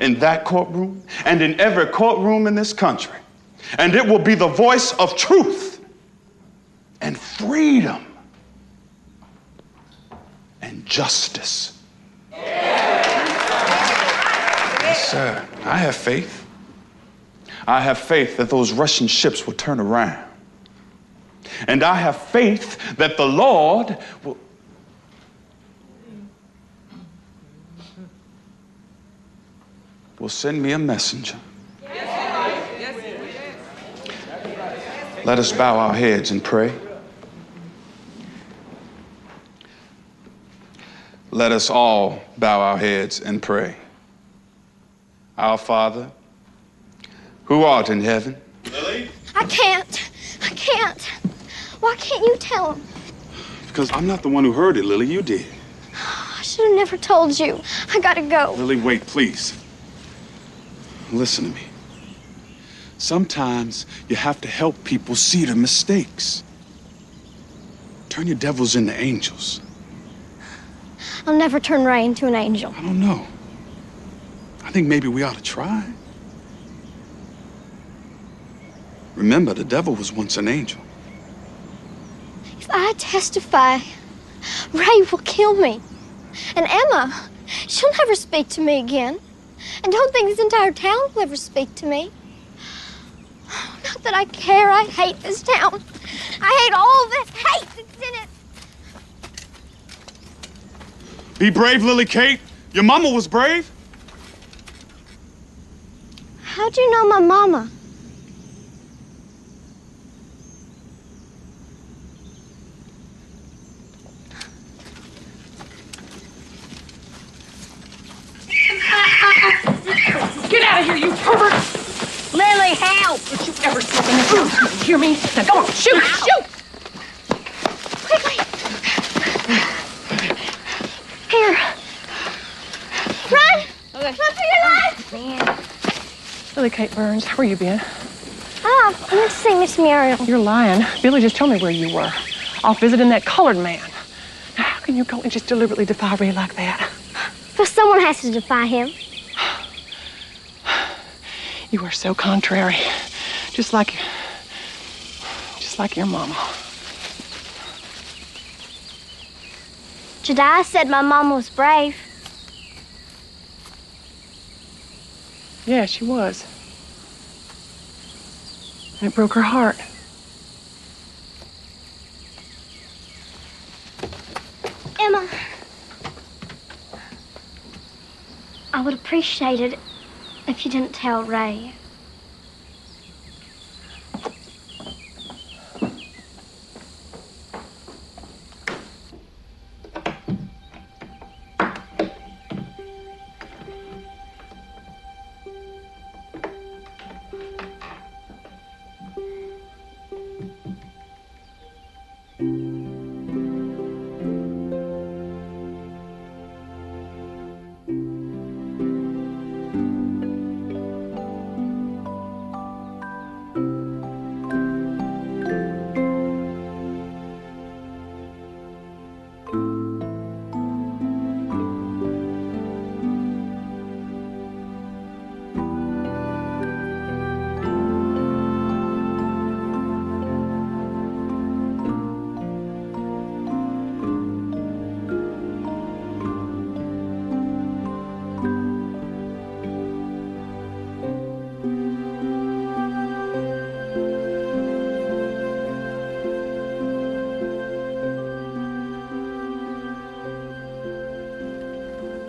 in that courtroom and in every courtroom in this country. And it will be the voice of truth and freedom and justice. Yes, sir. I have faith. I have faith that those Russian ships will turn around. And I have faith that the Lord will send me a messenger. Let us bow our heads and pray. Let us all bow our heads and pray. Our Father, who art in heaven. I can't. Why can't you tell him? Because I'm not the one who heard it, Lily. You did. I should have never told you. I gotta go. Lily, wait, please. Listen to me. Sometimes you have to help people see their mistakes. Turn your devils into angels. I'll never turn Ray into an angel. I don't know. I think maybe we ought to try. Remember, the devil was once an angel. If I testify, Ray will kill me. And Emma, she'll never speak to me again. And don't think this entire town will ever speak to me. Not that I care. I hate this town. I hate all this hate that's in it. Be brave, Lily Kate. Your mama was brave. How'd you know my mama? Get out of here, you pervert! Lily, help! Don't you ever step in this house. You hear me? Now go on, shoot! Shoot! Quickly! Here. Run! Okay. Run for your life! Lily Kate Burns, where you been? I went to see Miss Muriel. You're lying. Billy just told me where you were. Off visiting that colored man. Now, how can you go and just deliberately defy Ray like that? But someone has to defy him. You are so contrary. Just like your mama. Jediah said my mama was brave. Yeah, she was. And it broke her heart. Emma, I would appreciate it if you didn't tell Ray.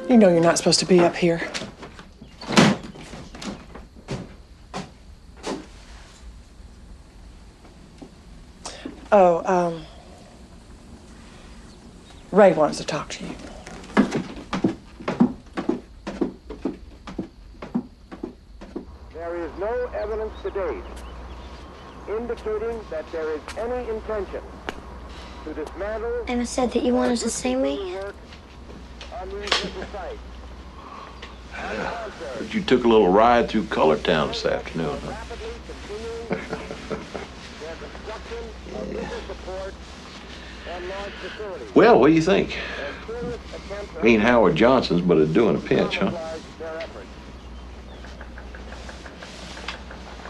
You know you're not supposed to be up here. Oh, Ray wants to talk to you. There is no evidence to date indicating that there is any intention to dismantle Emma said that you wanted to see me. on these little sites. But you took a little ride through Color Town this afternoon, huh? Yeah. Well, what do you think? Ain't Howard Johnson's, but it'd do in a pinch, huh?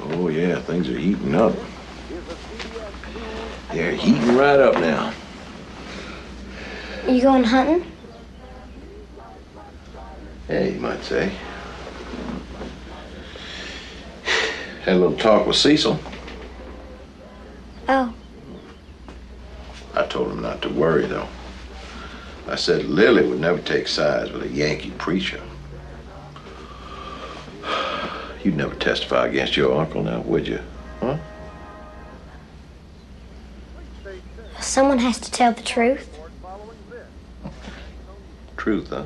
Oh, yeah, things are heating up. They're heating right up now. You going hunting? Yeah, you might say. Had a little talk with Cecil. Oh. I told him not to worry, though. I said Lily would never take sides with a Yankee preacher. You'd never testify against your uncle now, would you? Huh? Someone has to tell the truth. Truth, huh?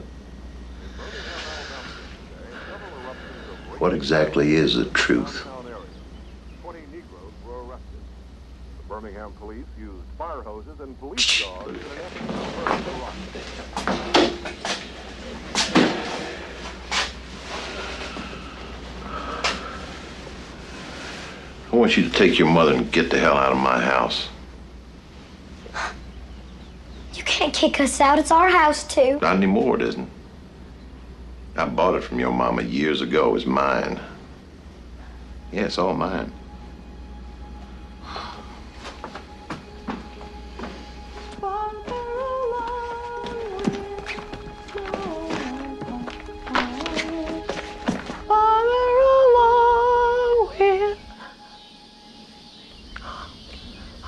What exactly is the truth? 20 Negroes were arrested. The Birmingham police used fire hoses and police dogs in an effort to disperse the riot. I want you to take your mother and get the hell out of my house. You can't kick us out. It's our house, too. Not anymore, it isn't. I bought it from your mama years ago. It's mine. Yeah, it's all mine.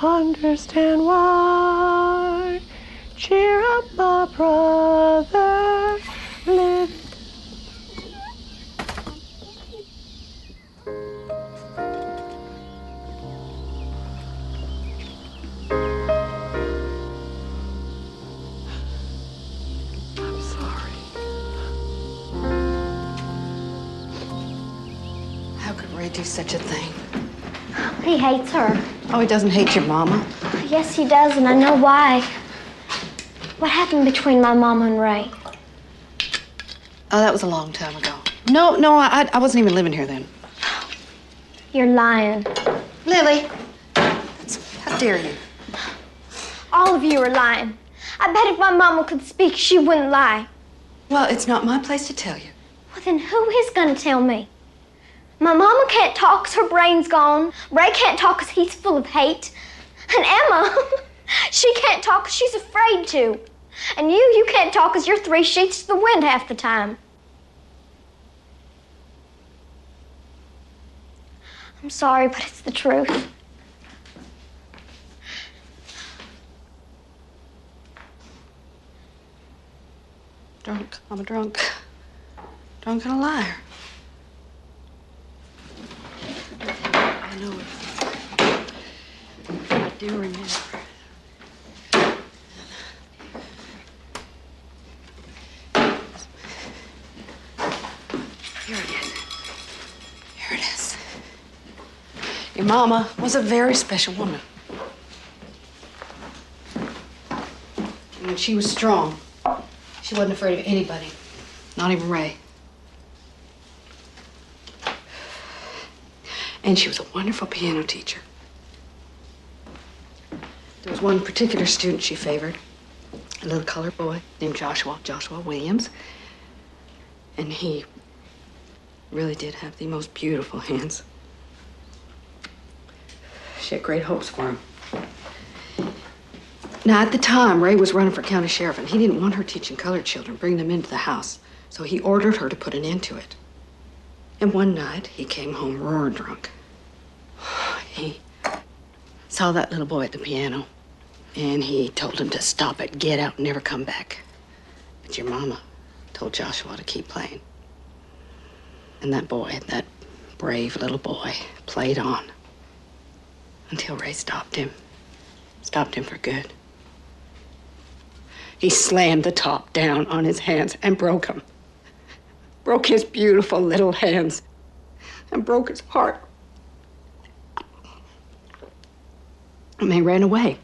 Understand why. Cheer up, my brother. Live. I'm sorry. How could Ray do such a thing? He hates her. Oh, he doesn't hate your mama? Yes, he does, and I know why. What happened between my mama and Ray? Oh, that was a long time ago. No, I wasn't even living here then. You're lying. Lily, how dare you? All of you are lying. I bet if my mama could speak, she wouldn't lie. Well, it's not my place to tell you. Well, then who is gonna tell me? My mama can't talk 'cause her brain's gone. Ray can't talk 'cause he's full of hate. And Emma, she can't talk 'cause she's afraid to. And you can't talk 'cause you're 3 sheets to the wind half the time. I'm sorry, but it's the truth. Drunk. I'm a drunk. Drunk and a liar. I know it. I do remember. Here it is. Here it is. Your mama was a very special woman. And when she was strong, she wasn't afraid of anybody, not even Ray. And she was a wonderful piano teacher. There was one particular student she favored, a little colored boy named Joshua Williams. And he really did have the most beautiful hands. She had great hopes for him. Now, at the time, Ray was running for county sheriff, and he didn't want her teaching colored children, bring them into the house. So he ordered her to put an end to it. And one night, he came home roaring drunk. He saw that little boy at the piano, and he told him to stop it, get out, and never come back. But your mama, told Joshua to keep playing. And that boy, that brave little boy, played on until Ray stopped him. Stopped him for good. He slammed the top down on his hands and broke them. Broke his beautiful little hands and broke his heart. And they ran away.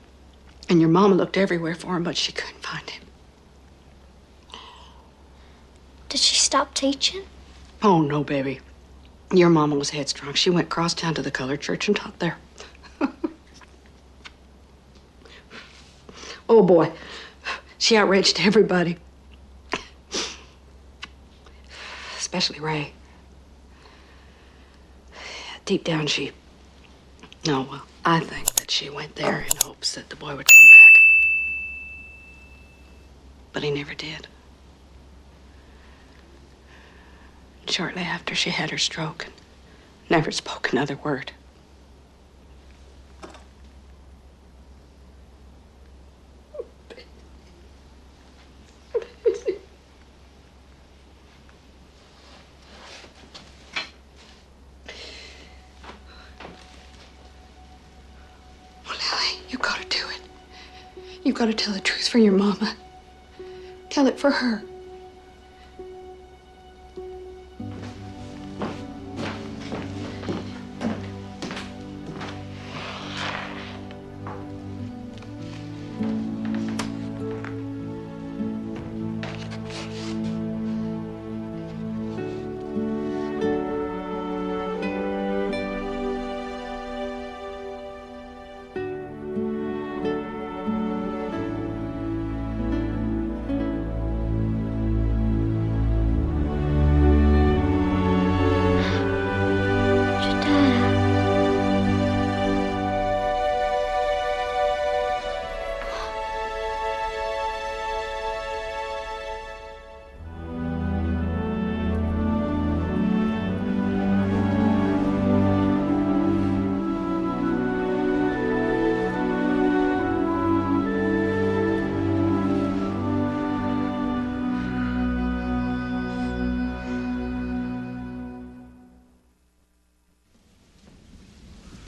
And your mama looked everywhere for him, but she couldn't find him. Did she stop teaching? Oh, no, baby. Your mama was headstrong. She went across town to the colored church and taught there. Oh, boy. She outraged everybody. Especially Ray. Deep down, No, well, I think that she went there in hopes that the boy would come back. But he never did. Shortly after, she had her stroke and never spoke another word. You've got to tell the truth for your mama. Tell it for her.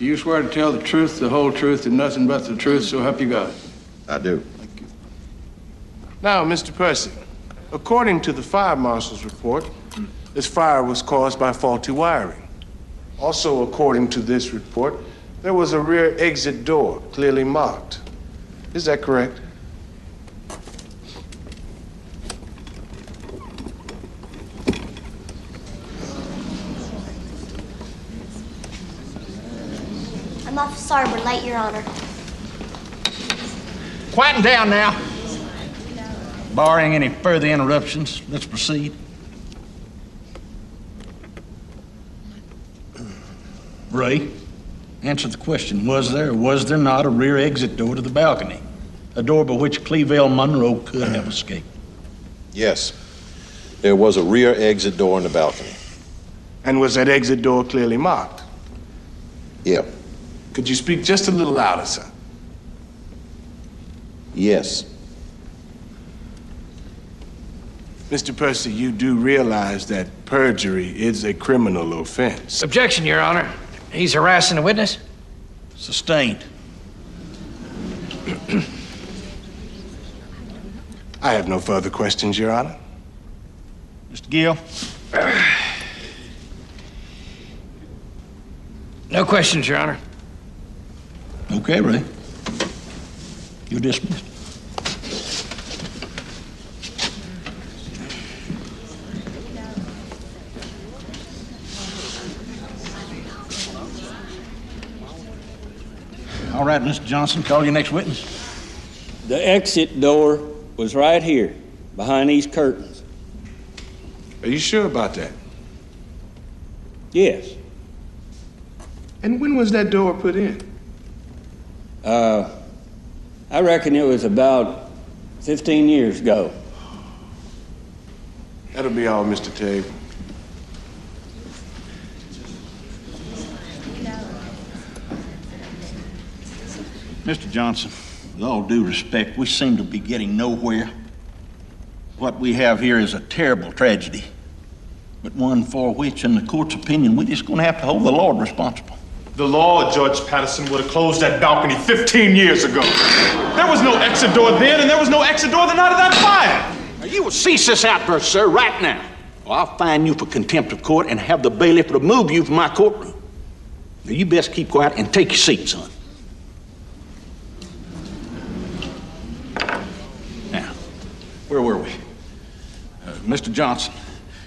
Do you swear to tell the truth, the whole truth, and nothing but the truth, so help you God? I do. Now, Mr. Percy, according to the fire marshal's report, this fire was caused by faulty wiring. Also, according to this report, there was a rear exit door clearly marked. Is that correct? I'm awful sorry we're late, Your Honor. Quieten down now. Barring any further interruptions, let's proceed. Ray, answer the question. Was there or was there not a rear exit door to the balcony? A door by which Clevelle Monroe could have escaped? Yes. There was a rear exit door in the balcony. And was that exit door clearly marked? Yeah. Could you speak just a little louder, sir? Yes. Mr. Percy, you do realize that perjury is a criminal offense. Objection, Your Honor. He's harassing a witness. Sustained. I have no further questions, Your Honor. Mr. Gill? No questions, Your Honor. Okay, Ray. You're dismissed. All right, Mr. Johnson, call your next witness. The exit door was right here, behind these curtains. Are you sure about that? Yes. And when was that door put in? I reckon it was about 15 years ago. That'll be all, Mr. Tague. Mr. Johnson, with all due respect, we seem to be getting nowhere. What we have here is a terrible tragedy, but one for which, in the court's opinion, we're just going to have to hold the Lord responsible. The law, Judge Patterson, would have closed that balcony 15 years ago. There was no exit door then, and there was no exit door the night of that fire. Now, you will cease this outburst, sir, right now. Or I'll fine you for contempt of court and have the bailiff remove you from my courtroom. Now, you best keep quiet and take your seat, son. Now, where were we? Mr. Johnson,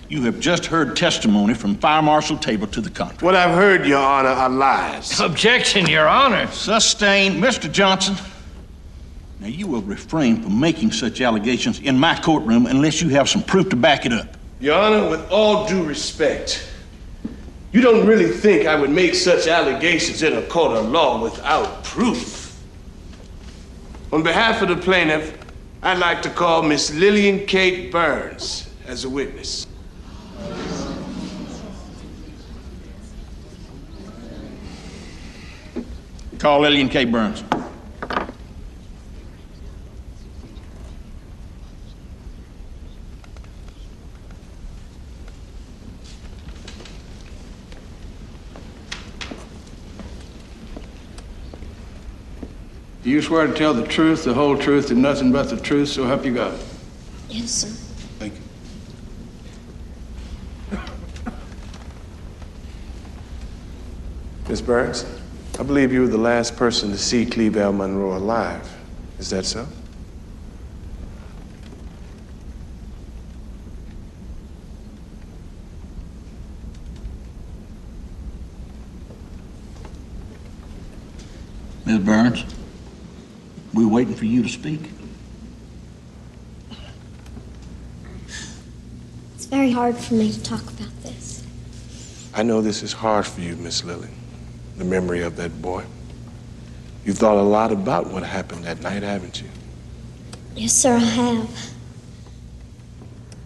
you have just heard testimony from Fire Marshal Tabor to the contrary. What I've heard, Your Honor, are lies. Objection, Your Honor. Sustained. Mr. Johnson, now you will refrain from making such allegations in my courtroom unless you have some proof to back it up. Your Honor, with all due respect, you don't really think I would make such allegations in a court of law without proof. On behalf of the plaintiff, I'd like to call Miss Lillian Kate Burns as a witness. Call Lillian K. Burns. Do you swear to tell the truth, the whole truth, and nothing but the truth, so help you God? Yes, sir. Thank you. Miss Burns, I believe you were the last person to see Cleve L. Monroe alive. Is that so? Ms. Burns, we're waiting for you to speak. It's very hard for me to talk about this. I know this is hard for you, Miss Lily, the memory of that boy. You've thought a lot about what happened that night, haven't you? Yes, sir, I have.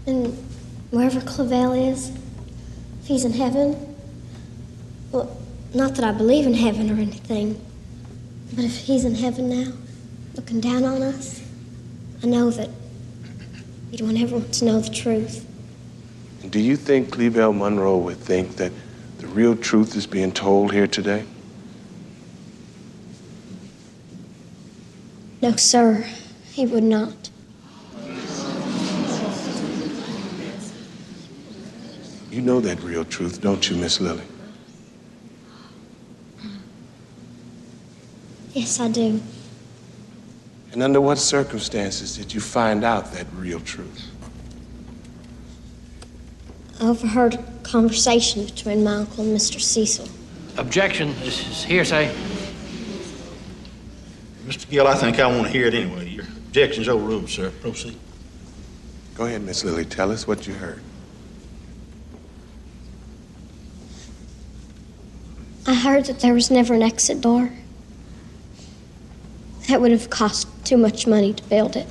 And wherever Clavell is, if he's in heaven, well, not that I believe in heaven or anything, but if he's in heaven now, looking down on us, I know that he'd want everyone to know the truth. Do you think Cleve L. Monroe would think that the real truth is being told here today? No, sir, he would not. You know that real truth, don't you, Miss Lily? Yes, I do. And under what circumstances did you find out that real truth? I overheard a conversation between my uncle and Mr. Cecil. Objection. This is hearsay. Mr. Gill, I think I want to hear it anyway. Your objection's overruled, sir. Proceed. Go ahead, Miss Lily. Tell us what you heard. I heard that there was never an exit door. That would have cost too much money to build it.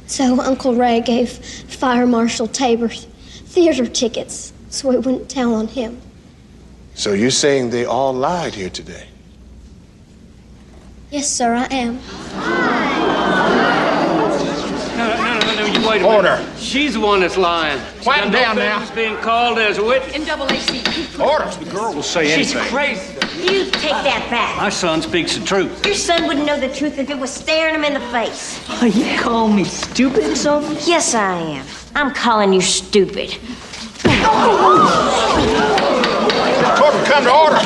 So Uncle Ray gave Fire Marshal Tabor theater tickets so we wouldn't tell on him. So you're saying they all lied here today? Yes, sir, I am. No, you wait a minute. Order. She's the one that's lying. Quiet down now. She's being called as a witness. NAACP. Order. The girl will say She's anything. crazy. You take that back. My son speaks the truth. Your son wouldn't know the truth if it was staring him in the face. Oh, you call me stupid, Sophie? Yes, I am. I'm calling you stupid. Court will come to order.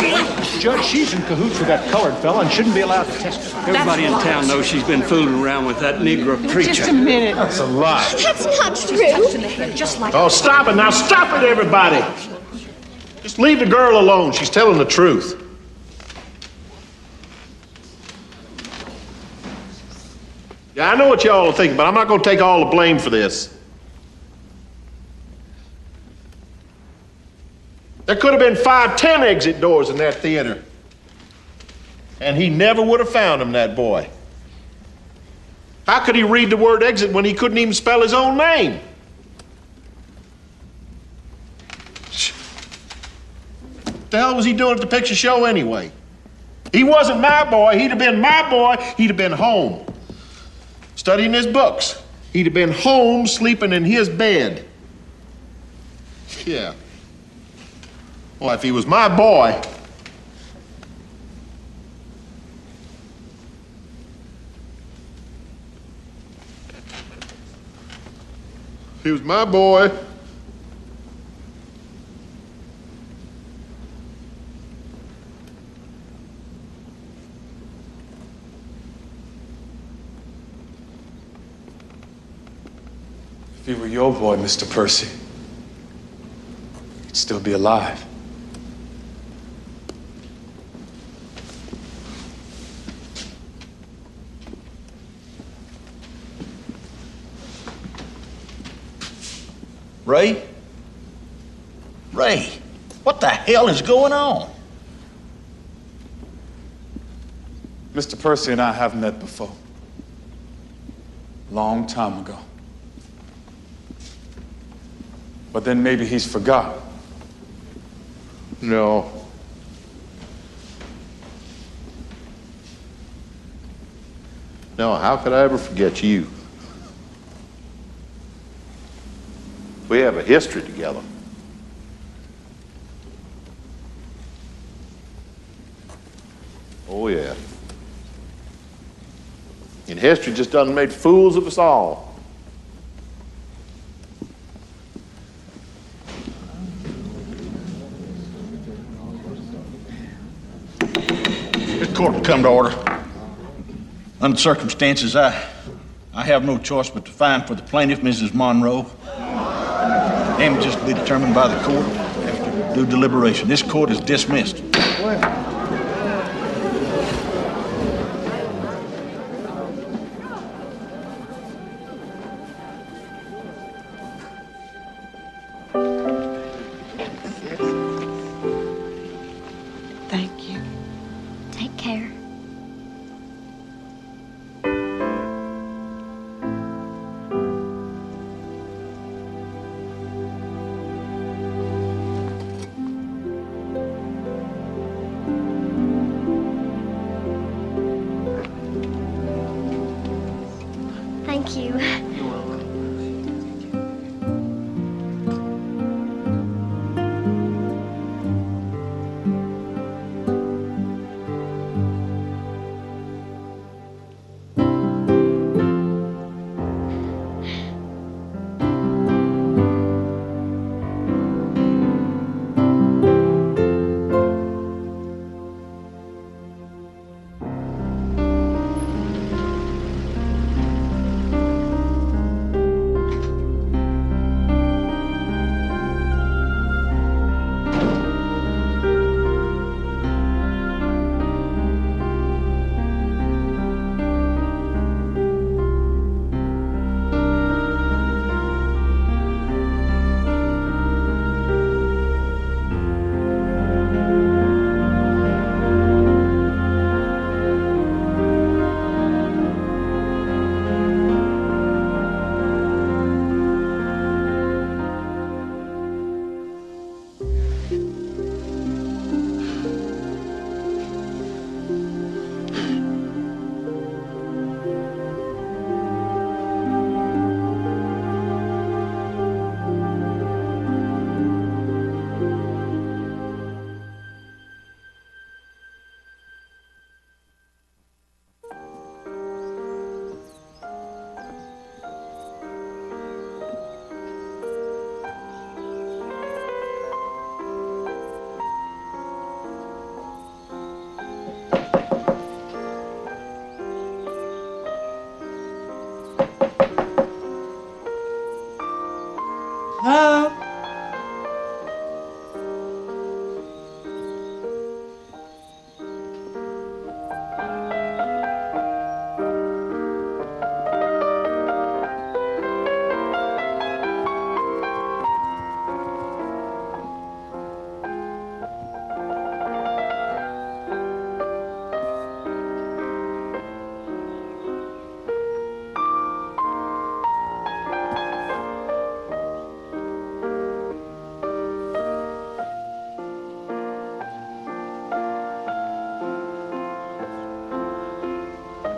Judge, she's in cahoots with that colored fella and shouldn't be allowed to testify. Everybody in town knows she's been fooling around with that Negro preacher. Just a minute. That's a lie. That's not true. Just like Oh, stop it now. Stop it, everybody. Just leave the girl alone. She's telling the truth. Yeah, I know what y'all are thinking, but I'm not going to take all the blame for this. There could have been 5, 10 exit doors in that theater. And he never would have found him, that boy. How could he read the word exit when he couldn't even spell his own name? What the hell was he doing at the picture show anyway? He wasn't my boy. He'd have been my boy. He'd have been home, studying his books. he'd have been home sleeping in his bed. Yeah. Well, if he was my boy, if he was my boy, if he were your boy, Mr. Percy, he'd still be alive. Ray? Ray, what the hell is going on? Mr. Percy and I have met before. Long time ago. But then maybe he's forgot. no. No, how could I ever forget you? We have a history together. Oh, yeah. And history just done made fools of us all. This court will come to order. Under circumstances, I have no choice but to find for the plaintiff, Mrs. Monroe. Damages to be determined by the court after due deliberation. This court is dismissed. Thank you. Take care. Thank you. Hello?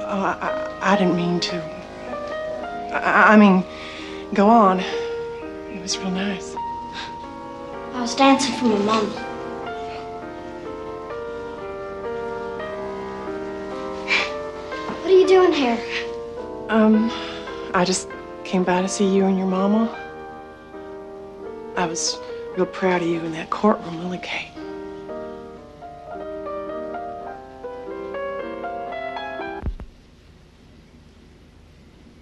Oh, I didn't mean to. I mean, go on. It was real nice. I was dancing for my mama. What are you doing here? I just came by to see you and your mama. I was real proud of you in that courtroom, Lily Kate.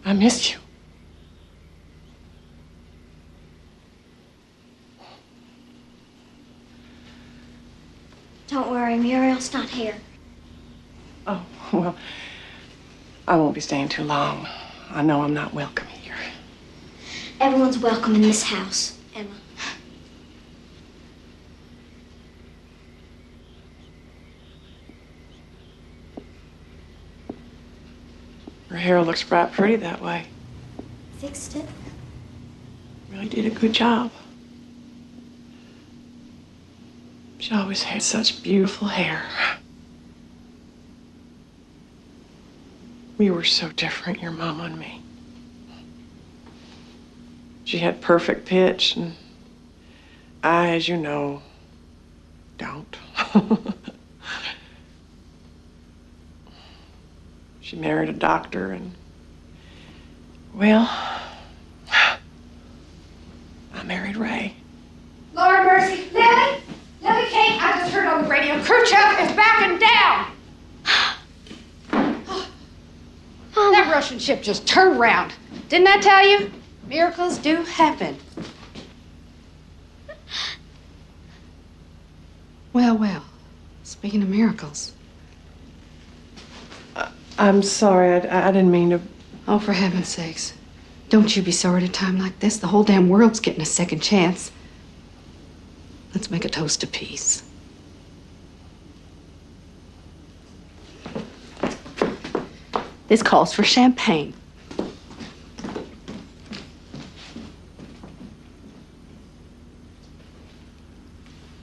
I missed you. Don't worry, Muriel's not here. Oh, well, I won't be staying too long. I know I'm not welcome here. Everyone's welcome in this house, Emma. Her hair looks bright pretty that way. Fixed it. Really did a good job. She always had such beautiful hair. We were so different, your mama and me. She had perfect pitch, and I, as you know, don't. She married a doctor, and, well, I married Ray. Lord mercy, Lily! Lily Kate, I just heard on the radio, Khrushchev is backing down! That Russian ship just turned around. Didn't I tell you? Miracles do happen. Well, well, speaking of miracles. I'm sorry, I didn't mean to. Oh, for heaven's sakes. Don't you be sorry at a time like this. The whole damn world's getting a second chance. Let's make a toast to peace. This calls for champagne.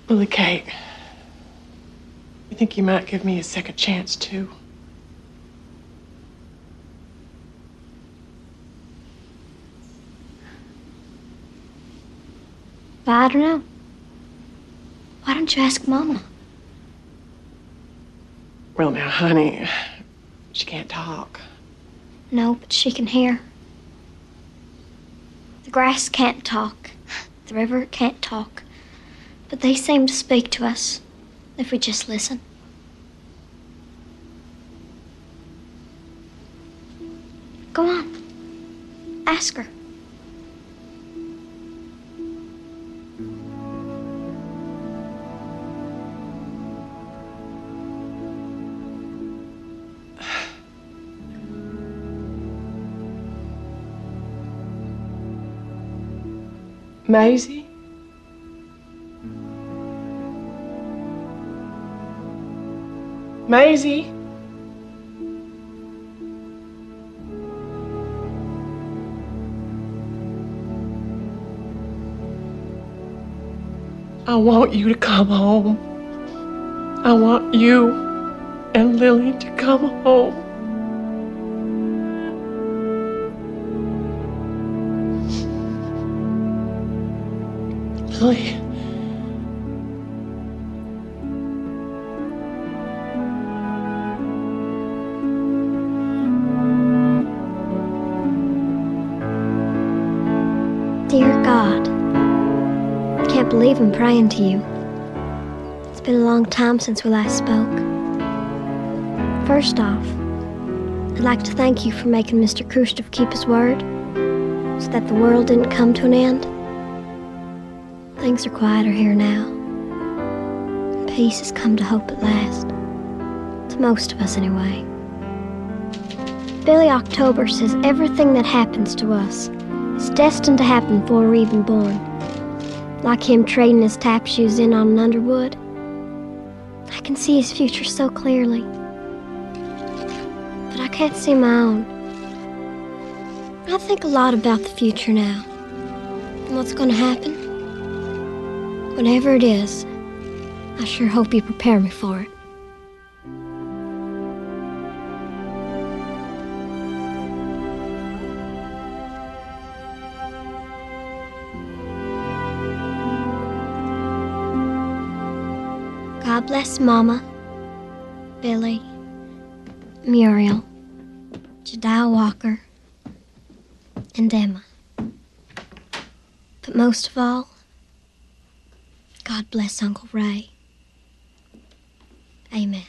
Lily Kate, you think you might give me a second chance, too? I don't know. Why don't you ask Mama? Well, now, honey, she can't talk. No, but she can hear. The grass can't talk. The river can't talk. But they seem to speak to us if we just listen. Go on. Ask her. Maisie? Maisie? I want you to come home. I want you and Lily to come home. Lily. Dear God, I can't believe I'm praying to you. It's been a long time since we last spoke. First off, I'd like to thank you for making Mr. Khrushchev keep his word so that the world didn't come to an end. Things are quieter here now. Peace has come to hope at last. To most of us, anyway. Billy October says everything that happens to us is destined to happen before we're even born. Like him trading his tap shoes in on an Underwood. I can see his future so clearly. But I can't see my own. I think a lot about the future now. And what's going to happen. Whatever it is, I sure hope you prepare me for it. bless Mama, Billy, Muriel, Jediah Walker, and Emma. But most of all, God bless Uncle Ray. Amen.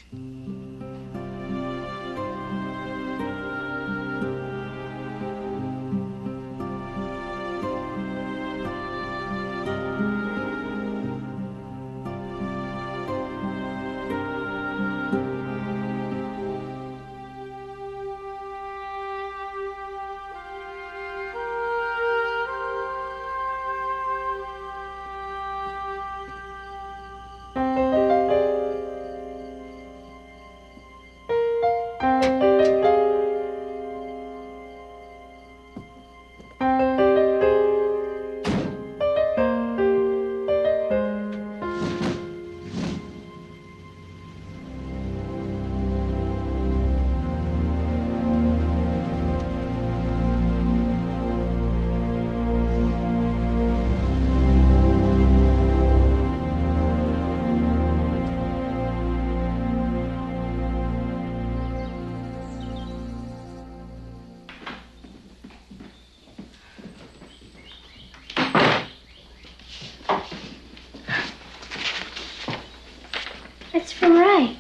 It's from Ray.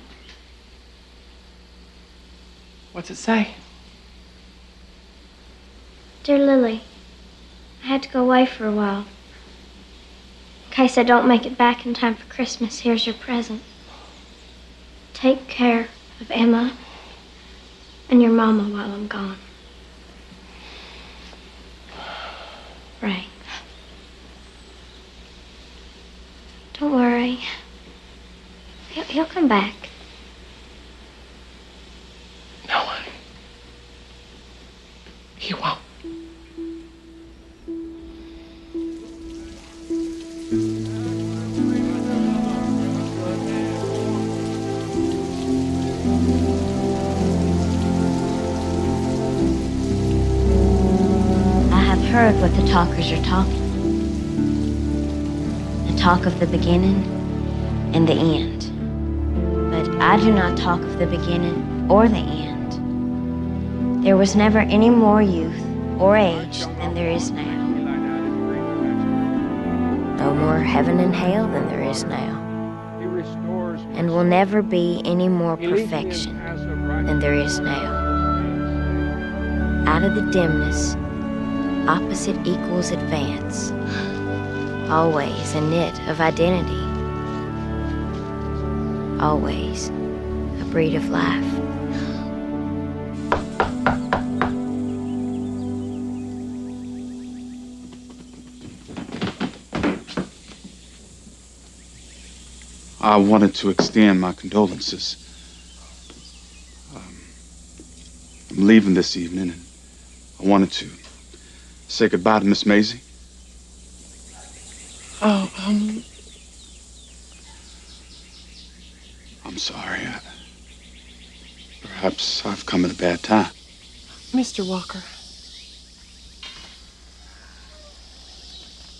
What's it say? Dear Lily, I had to go away for a while. In case I don't make it back in time for Christmas, here's your present. Take care of Emma and your mama while I'm gone. Ray. Don't worry. He'll come back. No, honey. He won't. I have heard what the talkers are talking. The talk of the beginning and the end. But I do not talk of the beginning or the end. There was never any more youth or age than there is now. No more heaven and hell than there is now. And will never be any more perfection than there is now. Out of the dimness, opposite equals advance. Always a knit of identity. Always a breed of life. I wanted to extend my condolences. I'm leaving this evening, and I wanted to say goodbye to Miss Maisie. Oh, I'm sorry. Perhaps I've come at a bad time. Mr. Walker.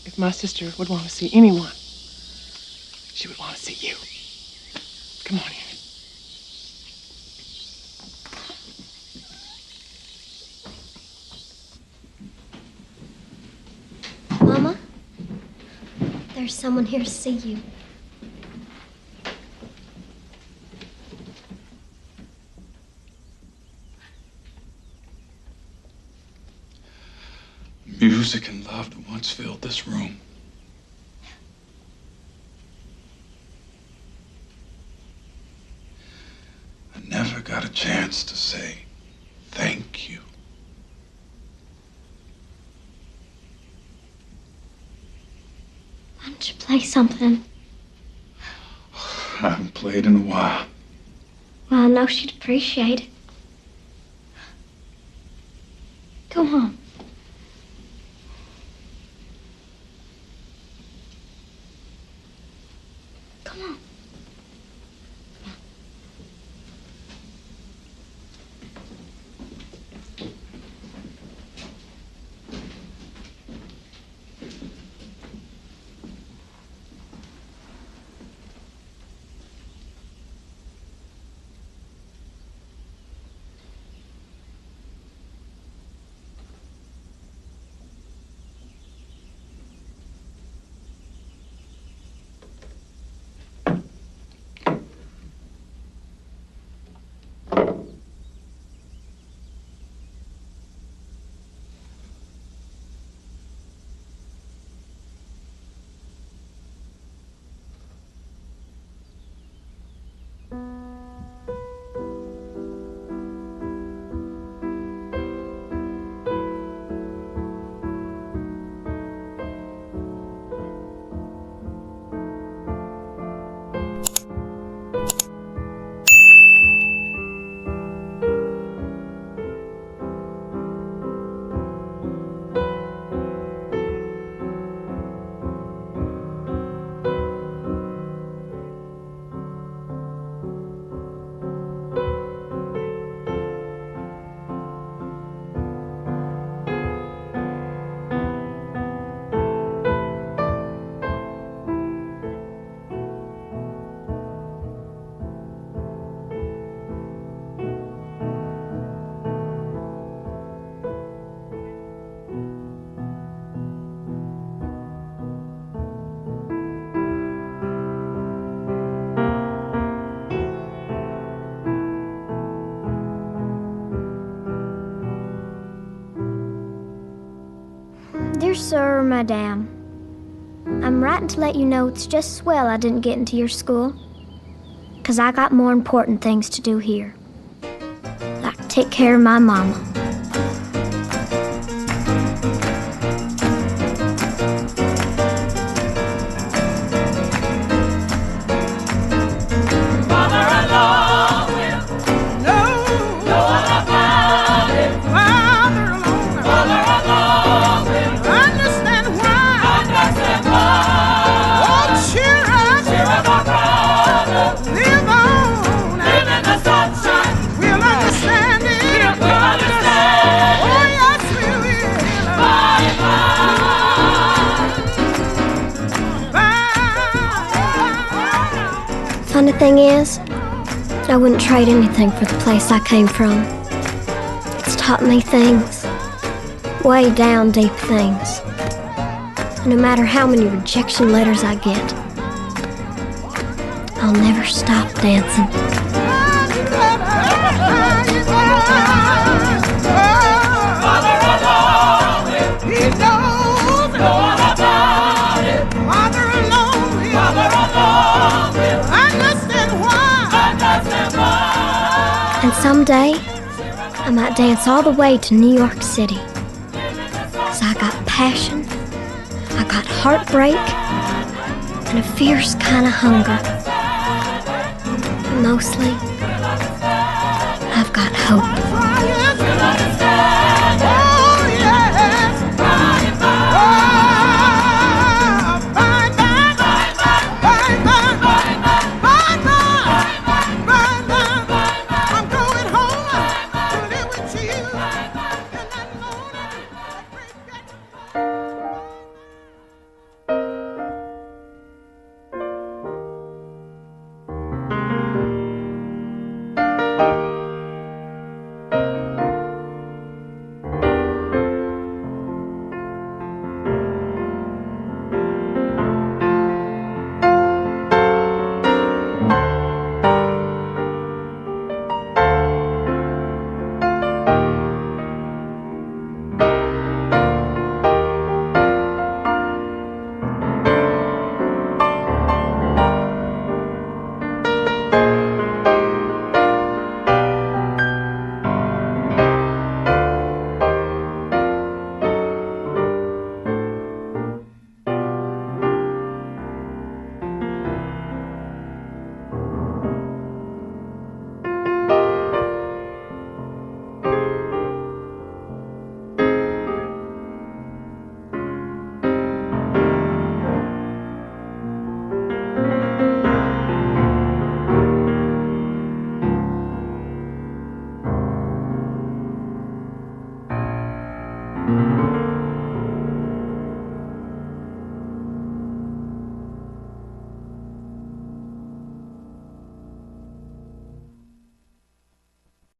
If my sister would want to see anyone, she would want to see you. Come on in. Mama, there's someone here to see you. Music and love once filled this room. I never got a chance to say thank you. Why don't you play something? I haven't played in a while. Well, I know she'd appreciate it. Go on. Come on. Dear Sir or Madame, I'm writing to let you know it's just swell I didn't get into your school, 'cause I got more important things to do here. Like take care of my mama. Funny thing is, I wouldn't trade anything for the place I came from. It's taught me things, way down deep things. And no matter how many rejection letters I get, I'll never stop dancing. And someday, I might dance all the way to New York City. 'Cause I got passion, I got heartbreak, and a fierce kind of hunger. But mostly, I've got hope.